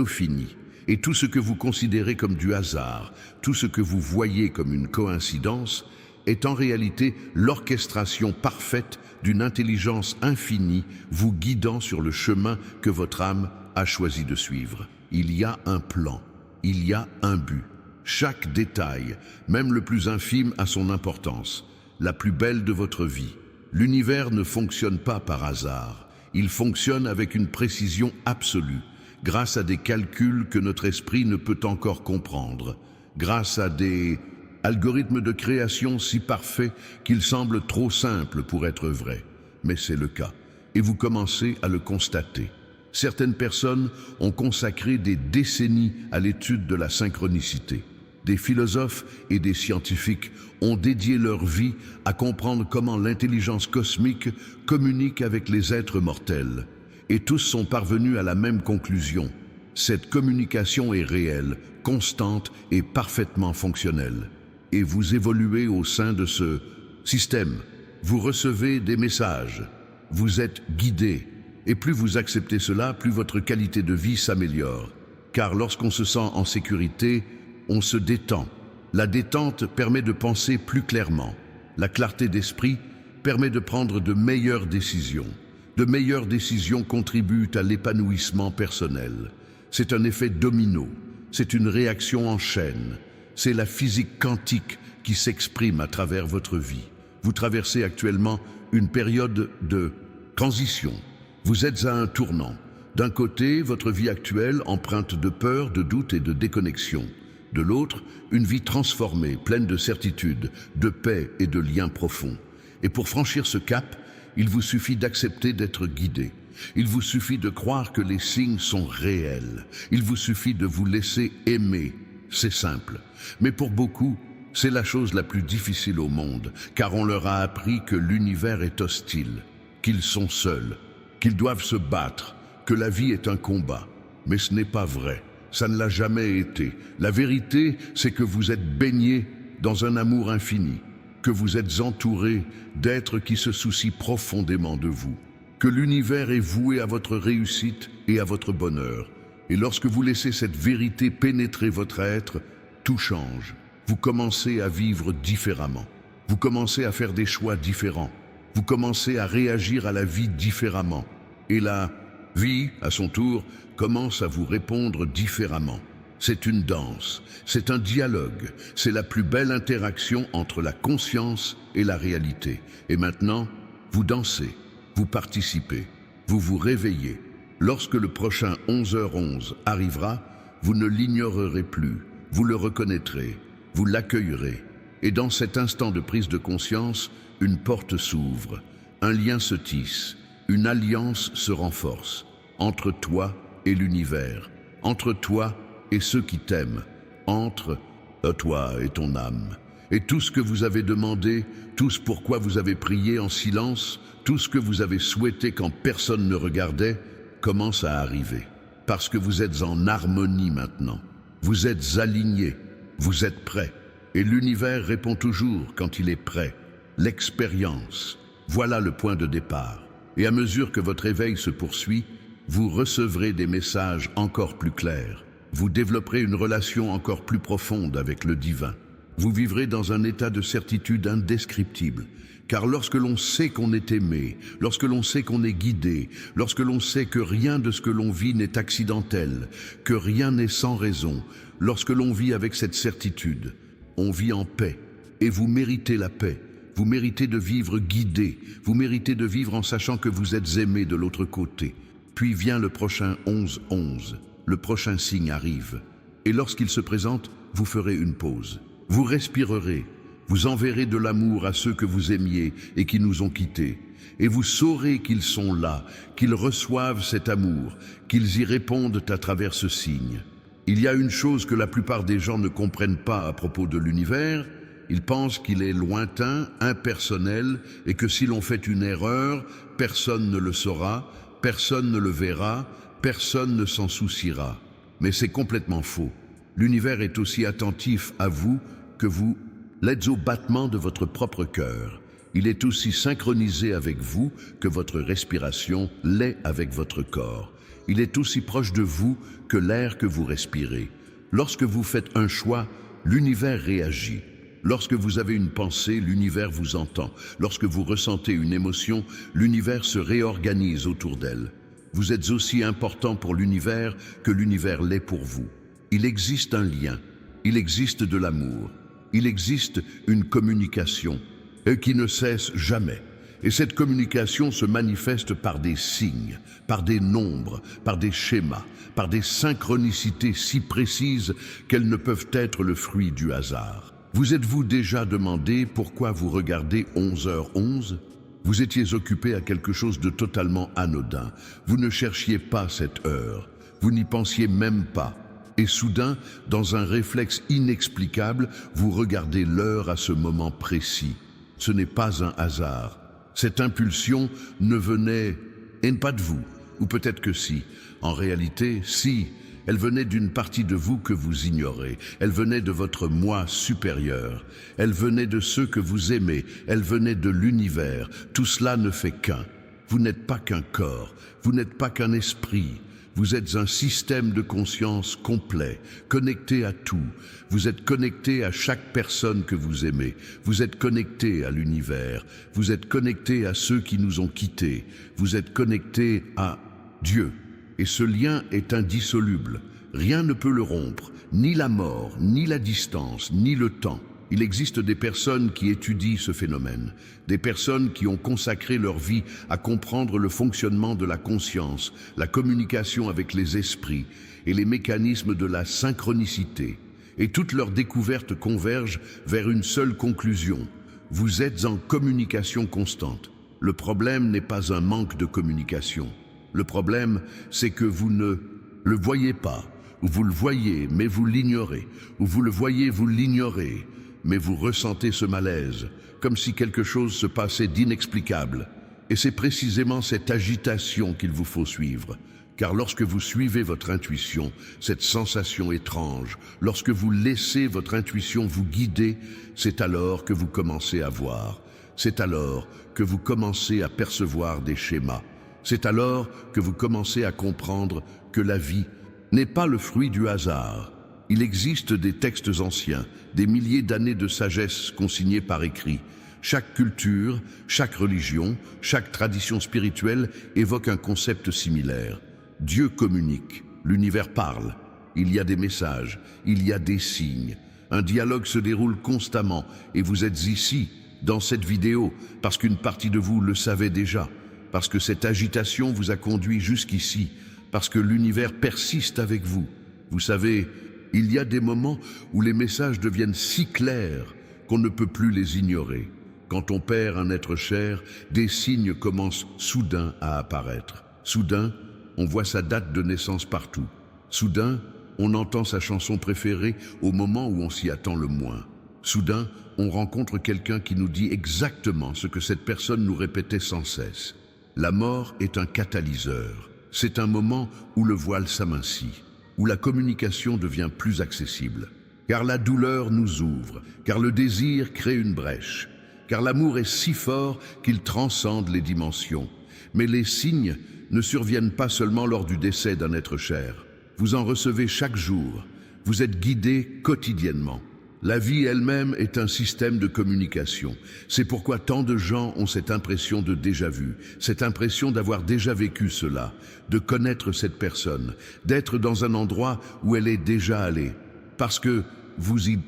fini. Et tout ce que vous considérez comme du hasard, tout ce que vous voyez comme une coïncidence, est en réalité l'orchestration parfaite d'une intelligence infinie vous guidant sur le chemin que votre âme a choisi de suivre. Il y a un plan, il y a un but. Chaque détail, même le plus infime, a son importance, la plus belle de votre vie. L'univers ne fonctionne pas par hasard, il fonctionne avec une précision absolue, grâce à des calculs que notre esprit ne peut encore comprendre, grâce à des algorithmes de création si parfaits qu'ils semblent trop simples pour être vrais. Mais c'est le cas, et vous commencez à le constater. Certaines personnes ont consacré des décennies à l'étude de la synchronicité. Des philosophes et des scientifiques ont dédié leur vie à comprendre comment l'intelligence cosmique communique avec les êtres mortels. Et tous sont parvenus à la même conclusion. Cette communication est réelle, constante et parfaitement fonctionnelle. Et vous évoluez au sein de ce système. Vous recevez des messages. Vous êtes guidé. Et plus vous acceptez cela, plus votre qualité de vie s'améliore. Car lorsqu'on se sent en sécurité, on se détend. La détente permet de penser plus clairement. La clarté d'esprit permet de prendre de meilleures décisions. De meilleures décisions contribuent à l'épanouissement personnel. C'est un effet domino. C'est une réaction en chaîne. C'est la physique quantique qui s'exprime à travers votre vie. Vous traversez actuellement une période de transition. Vous êtes à un tournant. D'un côté, votre vie actuelle empreinte de peur, de doute et de déconnexion. De l'autre, une vie transformée, pleine de certitude, de paix et de liens profonds. Et pour franchir ce cap, il vous suffit d'accepter d'être guidé. Il vous suffit de croire que les signes sont réels. Il vous suffit de vous laisser aimer. C'est simple. Mais pour beaucoup, c'est la chose la plus difficile au monde, car on leur a appris que l'univers est hostile, qu'ils sont seuls, qu'ils doivent se battre, que la vie est un combat. Mais ce n'est pas vrai. Ça ne l'a jamais été. La vérité, c'est que vous êtes baigné dans un amour infini, que vous êtes entouré d'êtres qui se soucient profondément de vous, que l'univers est voué à votre réussite et à votre bonheur. Et lorsque vous laissez cette vérité pénétrer votre être, tout change. Vous commencez à vivre différemment. Vous commencez à faire des choix différents. Vous commencez à réagir à la vie différemment. Et la vie, à son tour, commence à vous répondre différemment. C'est une danse, c'est un dialogue, c'est la plus belle interaction entre la conscience et la réalité. Et maintenant, vous dansez, vous participez, vous vous réveillez. Lorsque le prochain 11h11 arrivera, vous ne l'ignorerez plus, vous le reconnaîtrez, vous l'accueillerez. Et dans cet instant de prise de conscience, une porte s'ouvre, un lien se tisse, une alliance se renforce entre toi et l'univers, entre toi et ceux qui t'aiment, entre toi et ton âme. Et tout ce que vous avez demandé, tout ce pourquoi vous avez prié en silence, tout ce que vous avez souhaité quand personne ne regardait, commence à arriver. Parce que vous êtes en harmonie maintenant. Vous êtes alignés, vous êtes prêts. Et l'univers répond toujours quand il est prêt. L'expérience, voilà le point de départ. Et à mesure que votre éveil se poursuit, vous recevrez des messages encore plus clairs. Vous développerez une relation encore plus profonde avec le divin. Vous vivrez dans un état de certitude indescriptible. Car lorsque l'on sait qu'on est aimé, lorsque l'on sait qu'on est guidé, lorsque l'on sait que rien de ce que l'on vit n'est accidentel, que rien n'est sans raison, lorsque l'on vit avec cette certitude, on vit en paix. Et vous méritez la paix. Vous méritez de vivre guidé. Vous méritez de vivre en sachant que vous êtes aimé de l'autre côté. Puis vient le prochain 11-11. Le prochain signe arrive. Et lorsqu'il se présente, vous ferez une pause. Vous respirerez. Vous enverrez de l'amour à ceux que vous aimiez et qui nous ont quittés. Et vous saurez qu'ils sont là, qu'ils reçoivent cet amour, qu'ils y répondent à travers ce signe. Il y a une chose que la plupart des gens ne comprennent pas à propos de l'univers. Ils pensent qu'il est lointain, impersonnel, et que si l'on fait une erreur, personne ne le saura, personne ne le verra, personne ne s'en souciera. Mais c'est complètement faux. L'univers est aussi attentif à vous que vous l'êtes au battement de votre propre cœur. Il est aussi synchronisé avec vous que votre respiration l'est avec votre corps. Il est aussi proche de vous que l'air que vous respirez. Lorsque vous faites un choix, l'univers réagit. Lorsque vous avez une pensée, l'univers vous entend. Lorsque vous ressentez une émotion, l'univers se réorganise autour d'elle. Vous êtes aussi important pour l'univers que l'univers l'est pour vous. Il existe un lien, il existe de l'amour, il existe une communication qui ne cesse jamais. Et cette communication se manifeste par des signes, par des nombres, par des schémas, par des synchronicités si précises qu'elles ne peuvent être le fruit du hasard. Vous êtes-vous déjà demandé pourquoi vous regardez 11h11 ? Vous étiez occupé à quelque chose de totalement anodin. Vous ne cherchiez pas cette heure. Vous n'y pensiez même pas. Et soudain, dans un réflexe inexplicable, vous regardez l'heure à ce moment précis. Ce n'est pas un hasard. Cette impulsion ne venait pas de vous, ou peut-être que si. En réalité, si, elle venait d'une partie de vous que vous ignorez. Elle venait de votre moi supérieur. Elle venait de ceux que vous aimez. Elle venait de l'univers. Tout cela ne fait qu'un. Vous n'êtes pas qu'un corps. Vous n'êtes pas qu'un esprit. Vous êtes un système de conscience complet, connecté à tout. Vous êtes connecté à chaque personne que vous aimez. Vous êtes connecté à l'univers. Vous êtes connecté à ceux qui nous ont quittés. Vous êtes connecté à Dieu. Et ce lien est indissoluble. Rien ne peut le rompre, ni la mort, ni la distance, ni le temps. Il existe des personnes qui étudient ce phénomène, des personnes qui ont consacré leur vie à comprendre le fonctionnement de la conscience, la communication avec les esprits et les mécanismes de la synchronicité. Et toutes leurs découvertes convergent vers une seule conclusion. Vous êtes en communication constante. Le problème n'est pas un manque de communication. Le problème, c'est que vous ne le voyez pas, ou vous le voyez, mais vous l'ignorez, ou vous le voyez, vous l'ignorez, mais vous ressentez ce malaise, comme si quelque chose se passait d'inexplicable. Et c'est précisément cette agitation qu'il vous faut suivre, car lorsque vous suivez votre intuition, cette sensation étrange, lorsque vous laissez votre intuition vous guider, c'est alors que vous commencez à voir, c'est alors que vous commencez à percevoir des schémas. C'est alors que vous commencez à comprendre que la vie n'est pas le fruit du hasard. Il existe des textes anciens, des milliers d'années de sagesse consignés par écrit. Chaque culture, chaque religion, chaque tradition spirituelle évoque un concept similaire. Dieu communique, l'univers parle. Il y a des messages, il y a des signes. Un dialogue se déroule constamment et vous êtes ici, dans cette vidéo, parce qu'une partie de vous le savait déjà. Parce que cette agitation vous a conduit jusqu'ici, parce que l'univers persiste avec vous. Vous savez, il y a des moments où les messages deviennent si clairs qu'on ne peut plus les ignorer. Quand on perd un être cher, des signes commencent soudain à apparaître. Soudain, on voit sa date de naissance partout. Soudain, on entend sa chanson préférée au moment où on s'y attend le moins. Soudain, on rencontre quelqu'un qui nous dit exactement ce que cette personne nous répétait sans cesse. La mort est un catalyseur. C'est un moment où le voile s'amincit, où la communication devient plus accessible. Car la douleur nous ouvre, car le désir crée une brèche, car l'amour est si fort qu'il transcende les dimensions. Mais les signes ne surviennent pas seulement lors du décès d'un être cher. Vous en recevez chaque jour. Vous êtes guidé quotidiennement. La vie elle-même est un système de communication. C'est pourquoi tant de gens ont cette impression de déjà-vu, cette impression d'avoir déjà vécu cela, de connaître cette personne, d'être dans un endroit où elle est déjà allée. Parce que vous y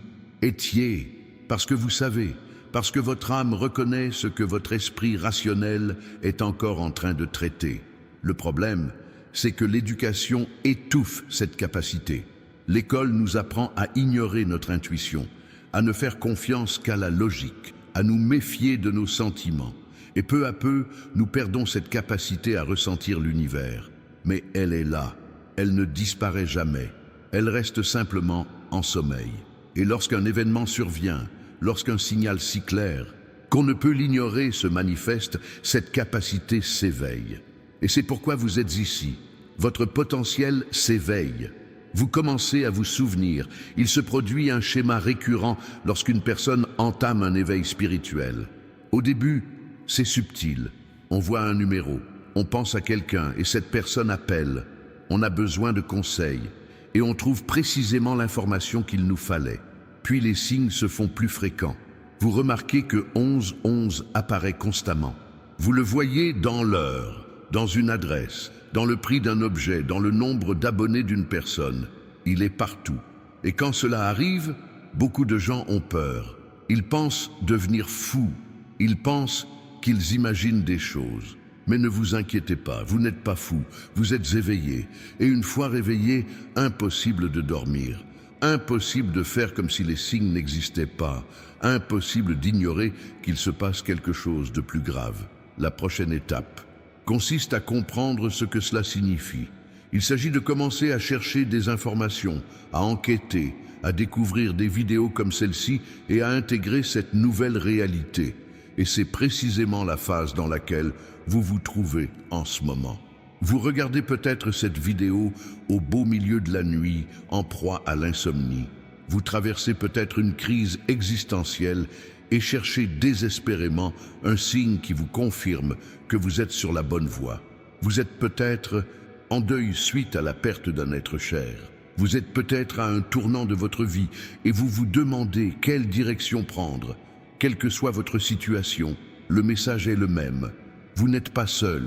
étiez, parce que vous savez, parce que votre âme reconnaît ce que votre esprit rationnel est encore en train de traiter. Le problème, c'est que l'éducation étouffe cette capacité. L'école nous apprend à ignorer notre intuition, à ne faire confiance qu'à la logique, à nous méfier de nos sentiments. Et peu à peu, nous perdons cette capacité à ressentir l'univers. Mais elle est là, elle ne disparaît jamais, elle reste simplement en sommeil. Et lorsqu'un événement survient, lorsqu'un signal si clair, qu'on ne peut l'ignorer se manifeste, cette capacité s'éveille. Et c'est pourquoi vous êtes ici. Votre potentiel s'éveille. Vous commencez à vous souvenir. Il se produit un schéma récurrent lorsqu'une personne entame un éveil spirituel. Au début, c'est subtil. On voit un numéro, on pense à quelqu'un et cette personne appelle. on a besoin de conseils, et on trouve précisément l'information qu'il nous fallait. Puis les signes se font plus fréquents. Vous remarquez que 1111 apparaît constamment. Vous le voyez dans l'heure, dans une adresse, dans le prix d'un objet, dans le nombre d'abonnés d'une personne. Il est partout. Et quand cela arrive, beaucoup de gens ont peur. Ils pensent devenir fous. Ils pensent qu'ils imaginent des choses. Mais ne vous inquiétez pas, vous n'êtes pas fou, vous êtes éveillé. Et une fois réveillé, impossible de dormir. Impossible de faire comme si les signes n'existaient pas. Impossible d'ignorer qu'il se passe quelque chose de plus grave. La prochaine étape consiste à comprendre ce que cela signifie. Il s'agit de commencer à chercher des informations, à enquêter, à découvrir des vidéos comme celle-ci et à intégrer cette nouvelle réalité. Et c'est précisément la phase dans laquelle vous vous trouvez en ce moment. Vous regardez peut-être cette vidéo au beau milieu de la nuit, en proie à l'insomnie. Vous traversez peut-être une crise existentielle et cherchez désespérément un signe qui vous confirme que vous êtes sur la bonne voie. Vous êtes peut-être en deuil suite à la perte d'un être cher. Vous êtes peut-être à un tournant de votre vie et vous vous demandez quelle direction prendre. Quelle que soit votre situation, le message est le même. Vous n'êtes pas seul,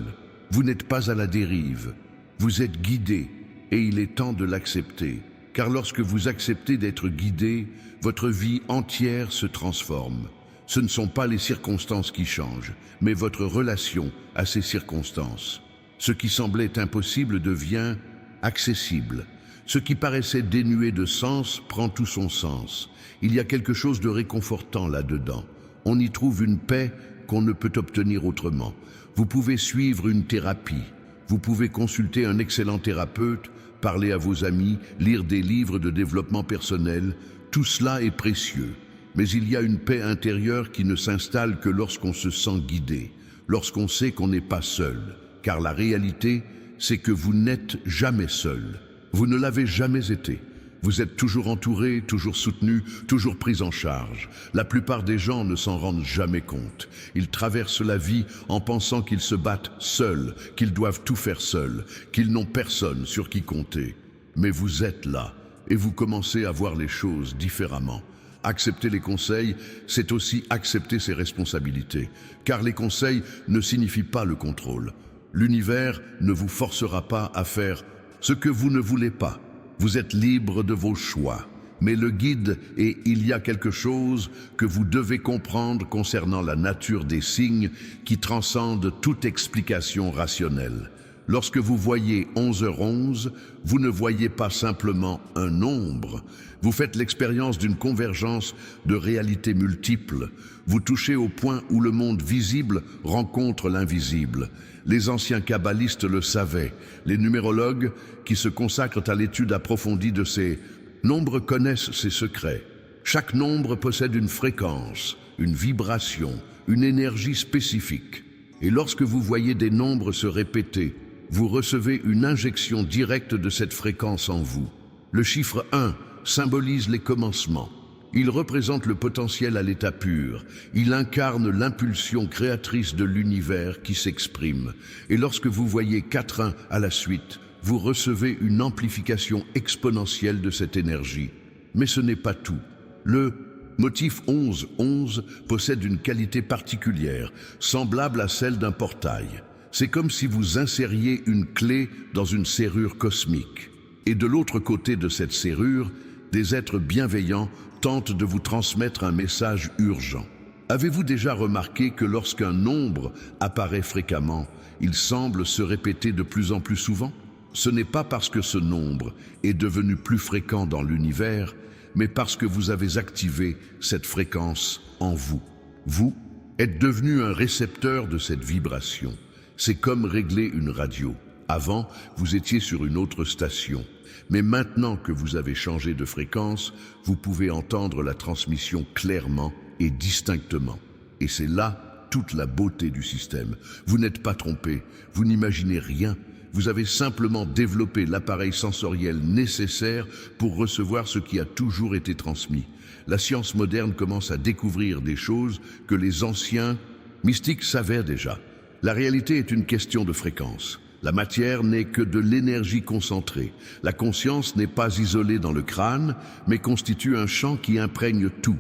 vous n'êtes pas à la dérive. Vous êtes guidé et il est temps de l'accepter. Car lorsque vous acceptez d'être guidé, votre vie entière se transforme. Ce ne sont pas les circonstances qui changent, mais votre relation à ces circonstances. Ce qui semblait impossible devient accessible. Ce qui paraissait dénué de sens prend tout son sens. Il y a quelque chose de réconfortant là-dedans. On y trouve une paix qu'on ne peut obtenir autrement. Vous pouvez suivre une thérapie. Vous pouvez consulter un excellent thérapeute, parler à vos amis, lire des livres de développement personnel. Tout cela est précieux. Mais il y a une paix intérieure qui ne s'installe que lorsqu'on se sent guidé, lorsqu'on sait qu'on n'est pas seul. Car la réalité, c'est que vous n'êtes jamais seul. Vous ne l'avez jamais été. Vous êtes toujours entouré, toujours soutenu, toujours pris en charge. La plupart des gens ne s'en rendent jamais compte. Ils traversent la vie en pensant qu'ils se battent seuls, qu'ils doivent tout faire seuls, qu'ils n'ont personne sur qui compter. Mais vous êtes là et vous commencez à voir les choses différemment. Accepter les conseils, c'est aussi accepter ses responsabilités. Car les conseils ne signifient pas le contrôle. L'univers ne vous forcera pas à faire ce que vous ne voulez pas. Vous êtes libre de vos choix. Mais le guide et il y a quelque chose que vous devez comprendre concernant la nature des signes qui transcende toute explication rationnelle. Lorsque vous voyez 11h11, vous ne voyez pas simplement un nombre. Vous faites l'expérience d'une convergence de réalités multiples. Vous touchez au point où le monde visible rencontre l'invisible. Les anciens kabbalistes le savaient. Les numérologues qui se consacrent à l'étude approfondie de ces nombres connaissent ces secrets. Chaque nombre possède une fréquence, une vibration, une énergie spécifique. Et lorsque vous voyez des nombres se répéter, vous recevez une injection directe de cette fréquence en vous. Le chiffre 1 symbolise les commencements. Il représente le potentiel à l'état pur. Il incarne l'impulsion créatrice de l'univers qui s'exprime. Et lorsque vous voyez 4-1 à la suite, vous recevez une amplification exponentielle de cette énergie. Mais ce n'est pas tout. Le motif 11-11 possède une qualité particulière, semblable à celle d'un portail. C'est comme si vous insériez une clé dans une serrure cosmique. Et de l'autre côté de cette serrure, des êtres bienveillants tentent de vous transmettre un message urgent. Avez-vous déjà remarqué que lorsqu'un nombre apparaît fréquemment, il semble se répéter de plus en plus souvent? Ce n'est pas parce que ce nombre est devenu plus fréquent dans l'univers, mais parce que vous avez activé cette fréquence en vous. Vous êtes devenu un récepteur de cette vibration. C'est comme régler une radio. Avant, vous étiez sur une autre station. Mais maintenant que vous avez changé de fréquence, vous pouvez entendre la transmission clairement et distinctement. Et c'est là toute la beauté du système. Vous n'êtes pas trompé, vous n'imaginez rien. Vous avez simplement développé l'appareil sensoriel nécessaire pour recevoir ce qui a toujours été transmis. La science moderne commence à découvrir des choses que les anciens mystiques savaient déjà. La réalité est une question de fréquence. La matière n'est que de l'énergie concentrée. La conscience n'est pas isolée dans le crâne, mais constitue un champ qui imprègne tout.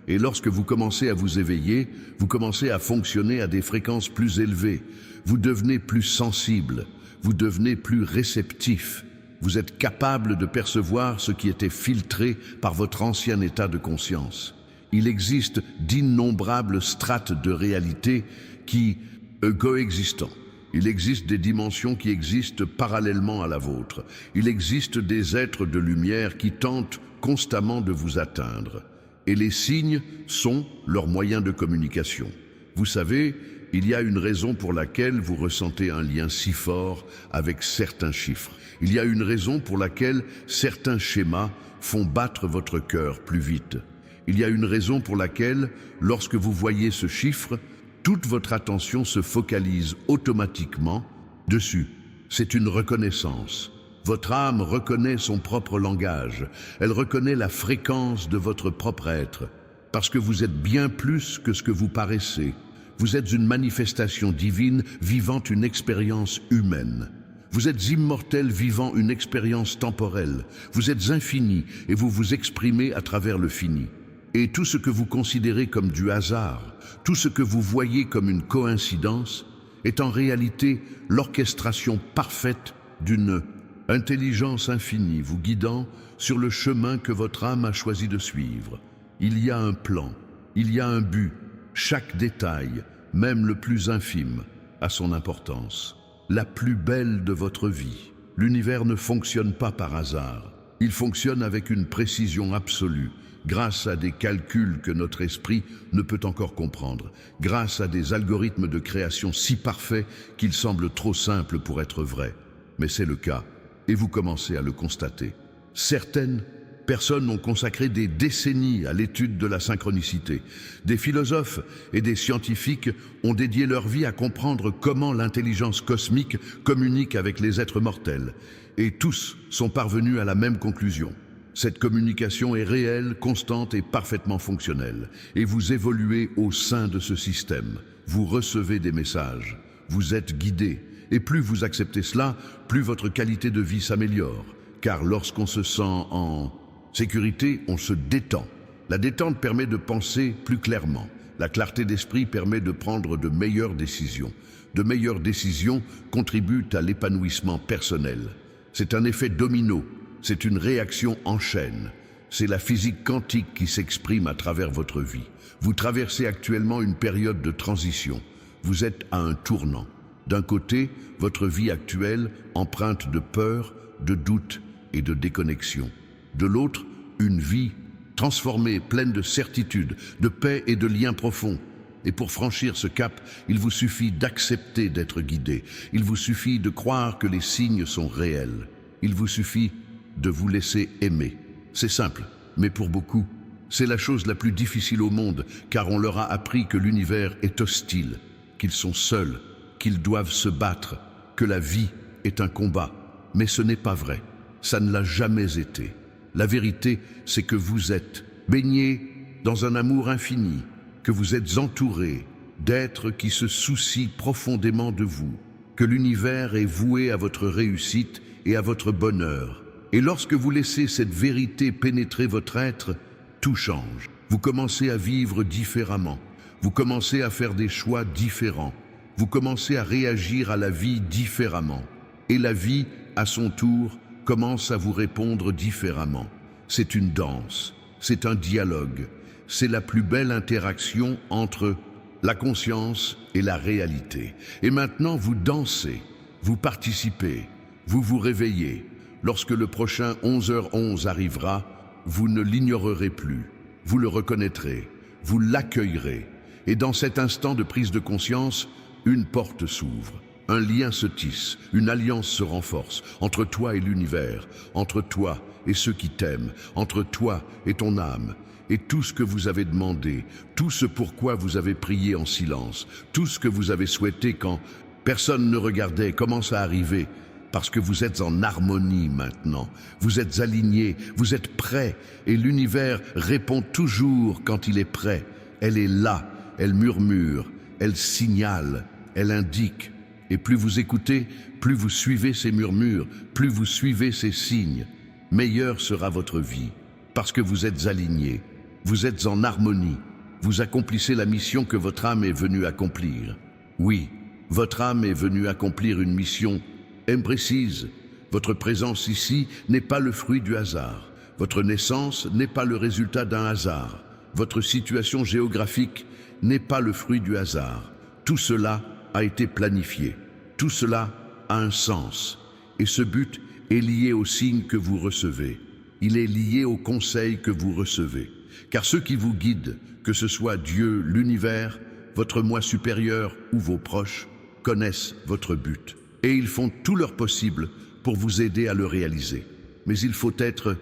Et lorsque vous commencez à vous éveiller, vous commencez à fonctionner à des fréquences plus élevées. Vous devenez plus sensible, vous devenez plus réceptif. Vous êtes capable de percevoir ce qui était filtré par votre ancien état de conscience. Il existe d'innombrables strates de réalité qui coexistent. Il existe des dimensions qui existent parallèlement à la vôtre. Il existe des êtres de lumière qui tentent constamment de vous atteindre. Et les signes sont leurs moyens de communication. Vous savez, il y a une raison pour laquelle vous ressentez un lien si fort avec certains chiffres. Il y a une raison pour laquelle certains schémas font battre votre cœur plus vite. Il y a une raison pour laquelle, lorsque vous voyez ce chiffre, toute votre attention se focalise automatiquement dessus. C'est une reconnaissance. Votre âme reconnaît son propre langage. Elle reconnaît la fréquence de votre propre être. Parce que vous êtes bien plus que ce que vous paraissez. Vous êtes une manifestation divine vivant une expérience humaine. Vous êtes immortel vivant une expérience temporelle. Vous êtes infini et vous vous exprimez à travers le fini. Et tout ce que vous considérez comme du hasard, tout ce que vous voyez comme une coïncidence, est en réalité l'orchestration parfaite d'une intelligence infinie vous guidant sur le chemin que votre âme a choisi de suivre. Il y a un plan, il y a un but. Chaque détail, même le plus infime, a son importance. La plus belle de votre vie. L'univers ne fonctionne pas par hasard. Il fonctionne avec une précision absolue, grâce à des calculs que notre esprit ne peut encore comprendre, grâce à des algorithmes de création si parfaits qu'ils semblent trop simples pour être vrais. Mais c'est le cas. Et vous commencez à le constater. Certaines personnes ont consacré des décennies à l'étude de la synchronicité. Des philosophes et des scientifiques ont dédié leur vie à comprendre comment l'intelligence cosmique communique avec les êtres mortels. Et tous sont parvenus à la même conclusion. Cette communication est réelle, constante et parfaitement fonctionnelle. Et vous évoluez au sein de ce système. Vous recevez des messages. Vous êtes guidé. Et plus vous acceptez cela, plus votre qualité de vie s'améliore. Car lorsqu'on se sent en sécurité, on se détend. La détente permet de penser plus clairement. La clarté d'esprit permet de prendre de meilleures décisions. De meilleures décisions contribuent à l'épanouissement personnel. C'est un effet domino. C'est une réaction en chaîne. C'est la physique quantique qui s'exprime à travers votre vie. Vous traversez actuellement une période de transition. Vous êtes à un tournant. D'un côté, votre vie actuelle empreinte de peur, de doute et de déconnexion. De l'autre, une vie transformée, pleine de certitude, de paix et de liens profonds. Et pour franchir ce cap, il vous suffit d'accepter d'être guidé. Il vous suffit de croire que les signes sont réels. Il vous suffit de vous laisser aimer. C'est simple, mais pour beaucoup, c'est la chose la plus difficile au monde, car on leur a appris que l'univers est hostile, qu'ils sont seuls, qu'ils doivent se battre, que la vie est un combat. Mais ce n'est pas vrai. Ça ne l'a jamais été. La vérité, c'est que vous êtes baigné dans un amour infini, que vous êtes entouré d'êtres qui se soucient profondément de vous, que l'univers est voué à votre réussite et à votre bonheur. Et lorsque vous laissez cette vérité pénétrer votre être, tout change. Vous commencez à vivre différemment. Vous commencez à faire des choix différents. Vous commencez à réagir à la vie différemment. Et la vie, à son tour, commence à vous répondre différemment. C'est une danse, c'est un dialogue, c'est la plus belle interaction entre la conscience et la réalité. Et maintenant, vous dansez, vous participez, vous vous réveillez. Lorsque le prochain 11h11 arrivera, vous ne l'ignorerez plus. Vous le reconnaîtrez, vous l'accueillerez. Et dans cet instant de prise de conscience, une porte s'ouvre. Un lien se tisse, une alliance se renforce entre toi et l'univers, entre toi et ceux qui t'aiment, entre toi et ton âme. Et tout ce que vous avez demandé, tout ce pourquoi vous avez prié en silence, tout ce que vous avez souhaité quand personne ne regardait commence à arriver. Parce que vous êtes en harmonie maintenant, vous êtes alignés, vous êtes prêts, et l'univers répond toujours quand il est prêt. Elle est là, elle murmure, elle signale, elle indique. Et plus vous écoutez, plus vous suivez ces murmures, plus vous suivez ces signes, meilleure sera votre vie, parce que vous êtes alignés, vous êtes en harmonie, vous accomplissez la mission que votre âme est venue accomplir. Oui, votre âme est venue accomplir une mission imprécise. Votre présence ici n'est pas le fruit du hasard. Votre naissance n'est pas le résultat d'un hasard. Votre situation géographique n'est pas le fruit du hasard. Tout cela a été planifié. Tout cela a un sens. Et ce but est lié aux signes que vous recevez. Il est lié aux conseils que vous recevez. Car ceux qui vous guident, que ce soit Dieu, l'univers, votre moi supérieur ou vos proches, connaissent votre but. Et ils font tout leur possible pour vous aider à le réaliser. Mais il faut être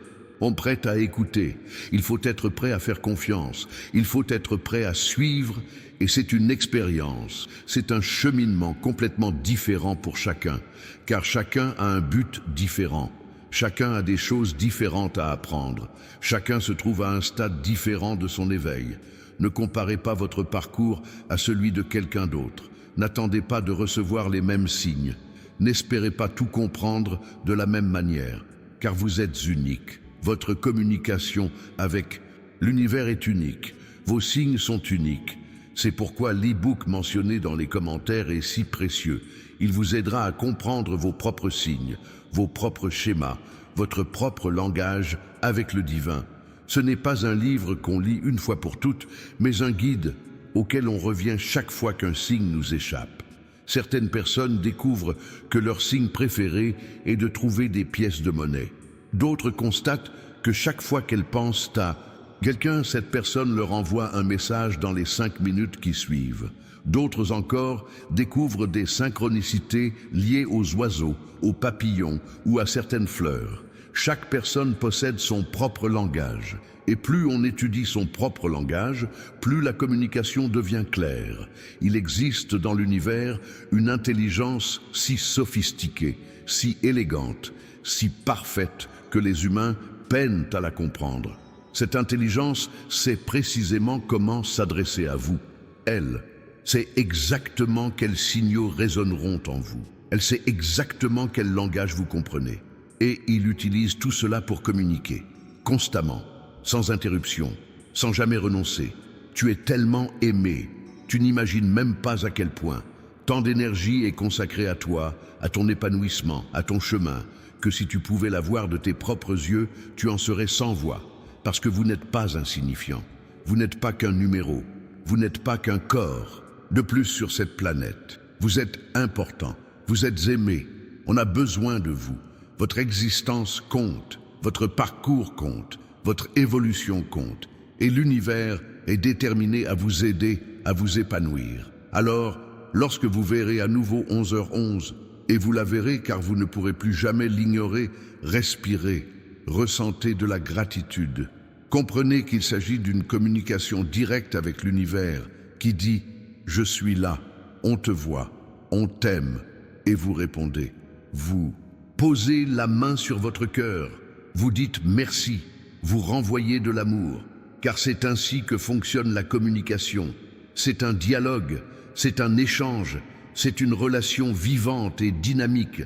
prêt à écouter, il faut être prêt à faire confiance, il faut être prêt à suivre, et c'est une expérience, c'est un cheminement complètement différent pour chacun, car chacun a un but différent, chacun a des choses différentes à apprendre, chacun se trouve à un stade différent de son éveil. Ne comparez pas votre parcours à celui de quelqu'un d'autre, n'attendez pas de recevoir les mêmes signes, n'espérez pas tout comprendre de la même manière, car vous êtes unique. Votre communication avec l'univers est unique. Vos signes sont uniques. C'est pourquoi l'e-book mentionné dans les commentaires est si précieux. Il vous aidera à comprendre vos propres signes, vos propres schémas, votre propre langage avec le divin. Ce n'est pas un livre qu'on lit une fois pour toutes, mais un guide auquel on revient chaque fois qu'un signe nous échappe. Certaines personnes découvrent que leur signe préféré est de trouver des pièces de monnaie. D'autres constatent que chaque fois qu'elles pensent à quelqu'un, cette personne leur envoie un message dans les 5 minutes qui suivent. D'autres encore découvrent des synchronicités liées aux oiseaux, aux papillons ou à certaines fleurs. Chaque personne possède son propre langage. Et plus on étudie son propre langage, plus la communication devient claire. Il existe dans l'univers une intelligence si sophistiquée, si élégante, si parfaite que les humains peinent à la comprendre. Cette intelligence sait précisément comment s'adresser à vous. Elle sait exactement quels signaux résonneront en vous. Elle sait exactement quel langage vous comprenez. Et il utilise tout cela pour communiquer, constamment, sans interruption, sans jamais renoncer. Tu es tellement aimé, tu n'imagines même pas à quel point. Tant d'énergie est consacrée à toi, à ton épanouissement, à ton chemin, que si tu pouvais la voir de tes propres yeux, tu en serais sans voix, parce que vous n'êtes pas insignifiant, vous n'êtes pas qu'un numéro, vous n'êtes pas qu'un corps, de plus sur cette planète. Vous êtes important, vous êtes aimé, on a besoin de vous. Votre existence compte, votre parcours compte, votre évolution compte, et l'univers est déterminé à vous aider à vous épanouir. Alors, lorsque vous verrez à nouveau 11h11, et vous la verrez car vous ne pourrez plus jamais l'ignorer, respirez, ressentez de la gratitude. Comprenez qu'il s'agit d'une communication directe avec l'univers qui dit « Je suis là, on te voit, on t'aime » et vous répondez. Vous posez la main sur votre cœur, vous dites merci, vous renvoyez de l'amour, car c'est ainsi que fonctionne la communication. C'est un dialogue, c'est un échange, c'est une relation vivante et dynamique,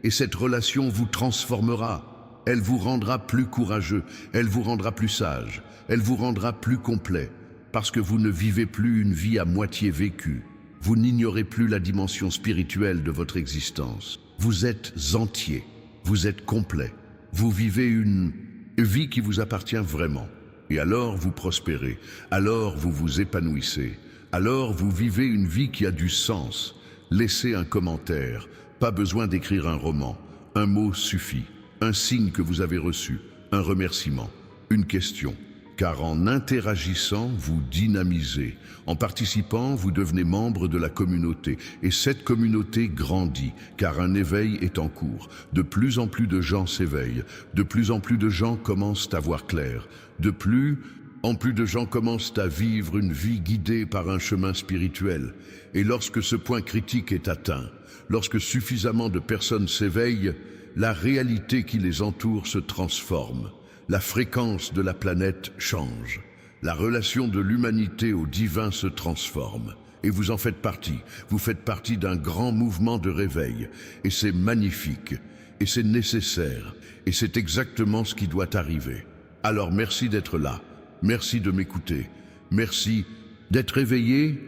et cette relation vous transformera. Elle vous rendra plus courageux, elle vous rendra plus sage, elle vous rendra plus complet, parce que vous ne vivez plus une vie à moitié vécue. Vous n'ignorez plus la dimension spirituelle de votre existence. Vous êtes entier, vous êtes complet, vous vivez une vie qui vous appartient vraiment. Et alors vous prospérez, alors vous vous épanouissez, alors vous vivez une vie qui a du sens. Laissez un commentaire, pas besoin d'écrire un roman, un mot suffit, un signe que vous avez reçu, un remerciement, une question. Car en interagissant, vous dynamisez. En participant, vous devenez membre de la communauté. Et cette communauté grandit, car un éveil est en cours. De plus en plus de gens s'éveillent. De plus en plus de gens commencent à voir clair. De plus en plus de gens commencent à vivre une vie guidée par un chemin spirituel. Et lorsque ce point critique est atteint, lorsque suffisamment de personnes s'éveillent, la réalité qui les entoure se transforme. La fréquence de la planète change. La relation de l'humanité au divin se transforme. Et vous en faites partie. Vous faites partie d'un grand mouvement de réveil. Et c'est magnifique. Et c'est nécessaire. Et c'est exactement ce qui doit arriver. Alors merci d'être là. Merci de m'écouter. Merci d'être éveillé.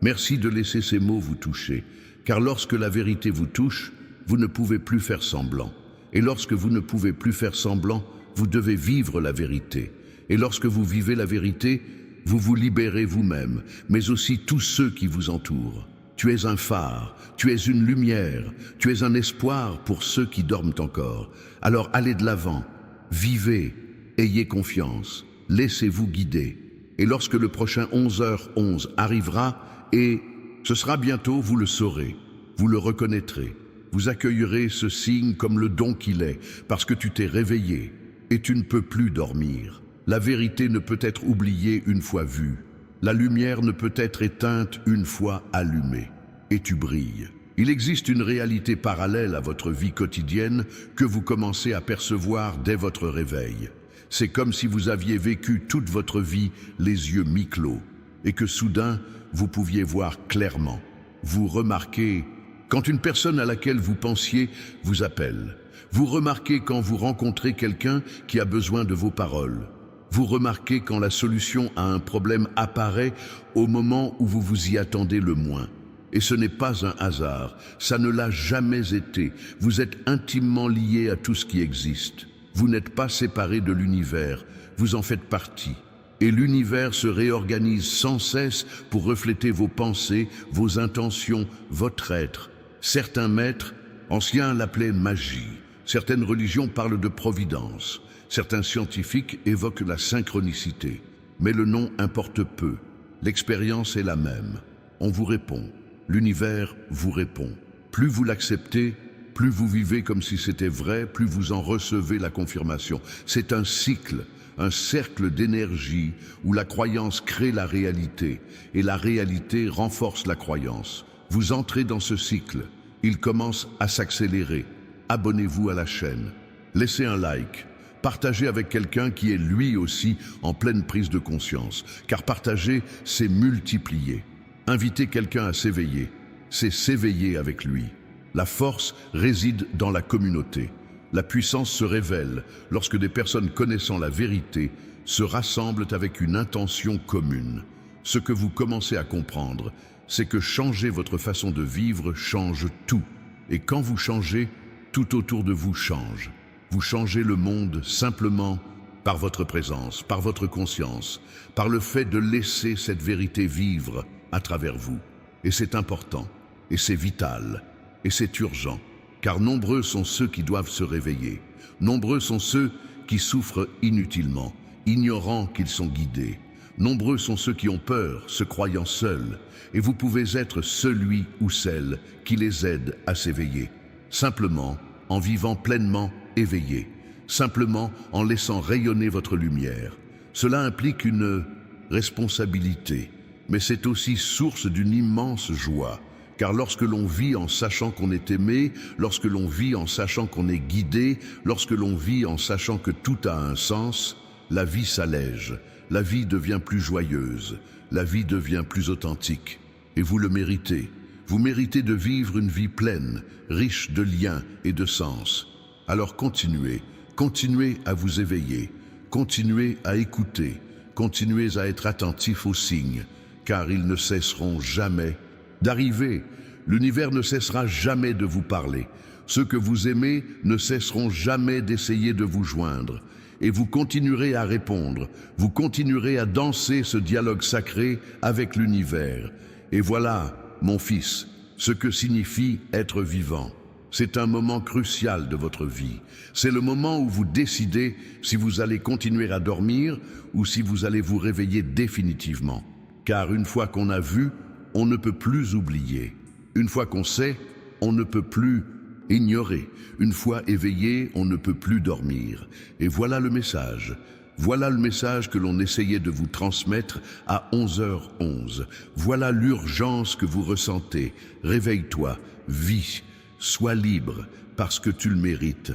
Merci de laisser ces mots vous toucher. Car lorsque la vérité vous touche, vous ne pouvez plus faire semblant. Et lorsque vous ne pouvez plus faire semblant, vous devez vivre la vérité. Et lorsque vous vivez la vérité, vous vous libérez vous-même, mais aussi tous ceux qui vous entourent. Tu es un phare, tu es une lumière, tu es un espoir pour ceux qui dorment encore. Alors allez de l'avant, vivez, ayez confiance, laissez-vous guider. Et lorsque le prochain 11h11 arrivera, et ce sera bientôt, vous le saurez, vous le reconnaîtrez. Vous accueillerez ce signe comme le don qu'il est, parce que tu t'es réveillé et tu ne peux plus dormir. La vérité ne peut être oubliée une fois vue. La lumière ne peut être éteinte une fois allumée. Et tu brilles. Il existe une réalité parallèle à votre vie quotidienne que vous commencez à percevoir dès votre réveil. C'est comme si vous aviez vécu toute votre vie les yeux mi-clos et que soudain, vous pouviez voir clairement. Vous remarquez quand une personne à laquelle vous pensiez vous appelle. Vous remarquez quand vous rencontrez quelqu'un qui a besoin de vos paroles. Vous remarquez quand la solution à un problème apparaît au moment où vous vous y attendez le moins. Et ce n'est pas un hasard, ça ne l'a jamais été. Vous êtes intimement liés à tout ce qui existe. Vous n'êtes pas séparés de l'univers, vous en faites partie. Et l'univers se réorganise sans cesse pour refléter vos pensées, vos intentions, votre être. Certains maîtres anciens l'appelaient magie. Certaines religions parlent de providence. Certains scientifiques évoquent la synchronicité. Mais le nom importe peu. L'expérience est la même. On vous répond. L'univers vous répond. Plus vous l'acceptez, plus vous vivez comme si c'était vrai, plus vous en recevez la confirmation. C'est un cycle, un cercle d'énergie où la croyance crée la réalité et la réalité renforce la croyance. Vous entrez dans ce cycle. Il commence à s'accélérer. Abonnez-vous à la chaîne. Laissez un like. Partagez avec quelqu'un qui est lui aussi en pleine prise de conscience. Car partager, c'est multiplier. Inviter quelqu'un à s'éveiller, c'est s'éveiller avec lui. La force réside dans la communauté. La puissance se révèle lorsque des personnes connaissant la vérité se rassemblent avec une intention commune. Ce que vous commencez à comprendre, c'est que changer votre façon de vivre change tout. Et quand vous changez, tout autour de vous change. Vous changez le monde simplement par votre présence, par votre conscience, par le fait de laisser cette vérité vivre à travers vous. Et c'est important, et c'est vital, et c'est urgent, car nombreux sont ceux qui doivent se réveiller. Nombreux sont ceux qui souffrent inutilement, ignorant qu'ils sont guidés. Nombreux sont ceux qui ont peur, se croyant seuls, et vous pouvez être celui ou celle qui les aide à s'éveiller. Simplement en vivant pleinement éveillé, simplement en laissant rayonner votre lumière. Cela implique une responsabilité, mais c'est aussi source d'une immense joie. Car lorsque l'on vit en sachant qu'on est aimé, lorsque l'on vit en sachant qu'on est guidé, lorsque l'on vit en sachant que tout a un sens, la vie s'allège, la vie devient plus joyeuse, la vie devient plus authentique. Et vous le méritez. Vous méritez de vivre une vie pleine, riche de liens et de sens. Alors continuez, continuez à vous éveiller, continuez à écouter, continuez à être attentif aux signes, car ils ne cesseront jamais d'arriver. L'univers ne cessera jamais de vous parler. Ceux que vous aimez ne cesseront jamais d'essayer de vous joindre. Et vous continuerez à répondre, vous continuerez à danser ce dialogue sacré avec l'univers. Et voilà, mon fils, ce que signifie être vivant. C'est un moment crucial de votre vie. C'est le moment où vous décidez si vous allez continuer à dormir ou si vous allez vous réveiller définitivement. Car une fois qu'on a vu, on ne peut plus oublier. Une fois qu'on sait, on ne peut plus ignorer. Une fois éveillé, on ne peut plus dormir. Et voilà le message. Voilà le message que l'on essayait de vous transmettre à 11h11. Voilà l'urgence que vous ressentez. Réveille-toi, vis, sois libre, parce que tu le mérites.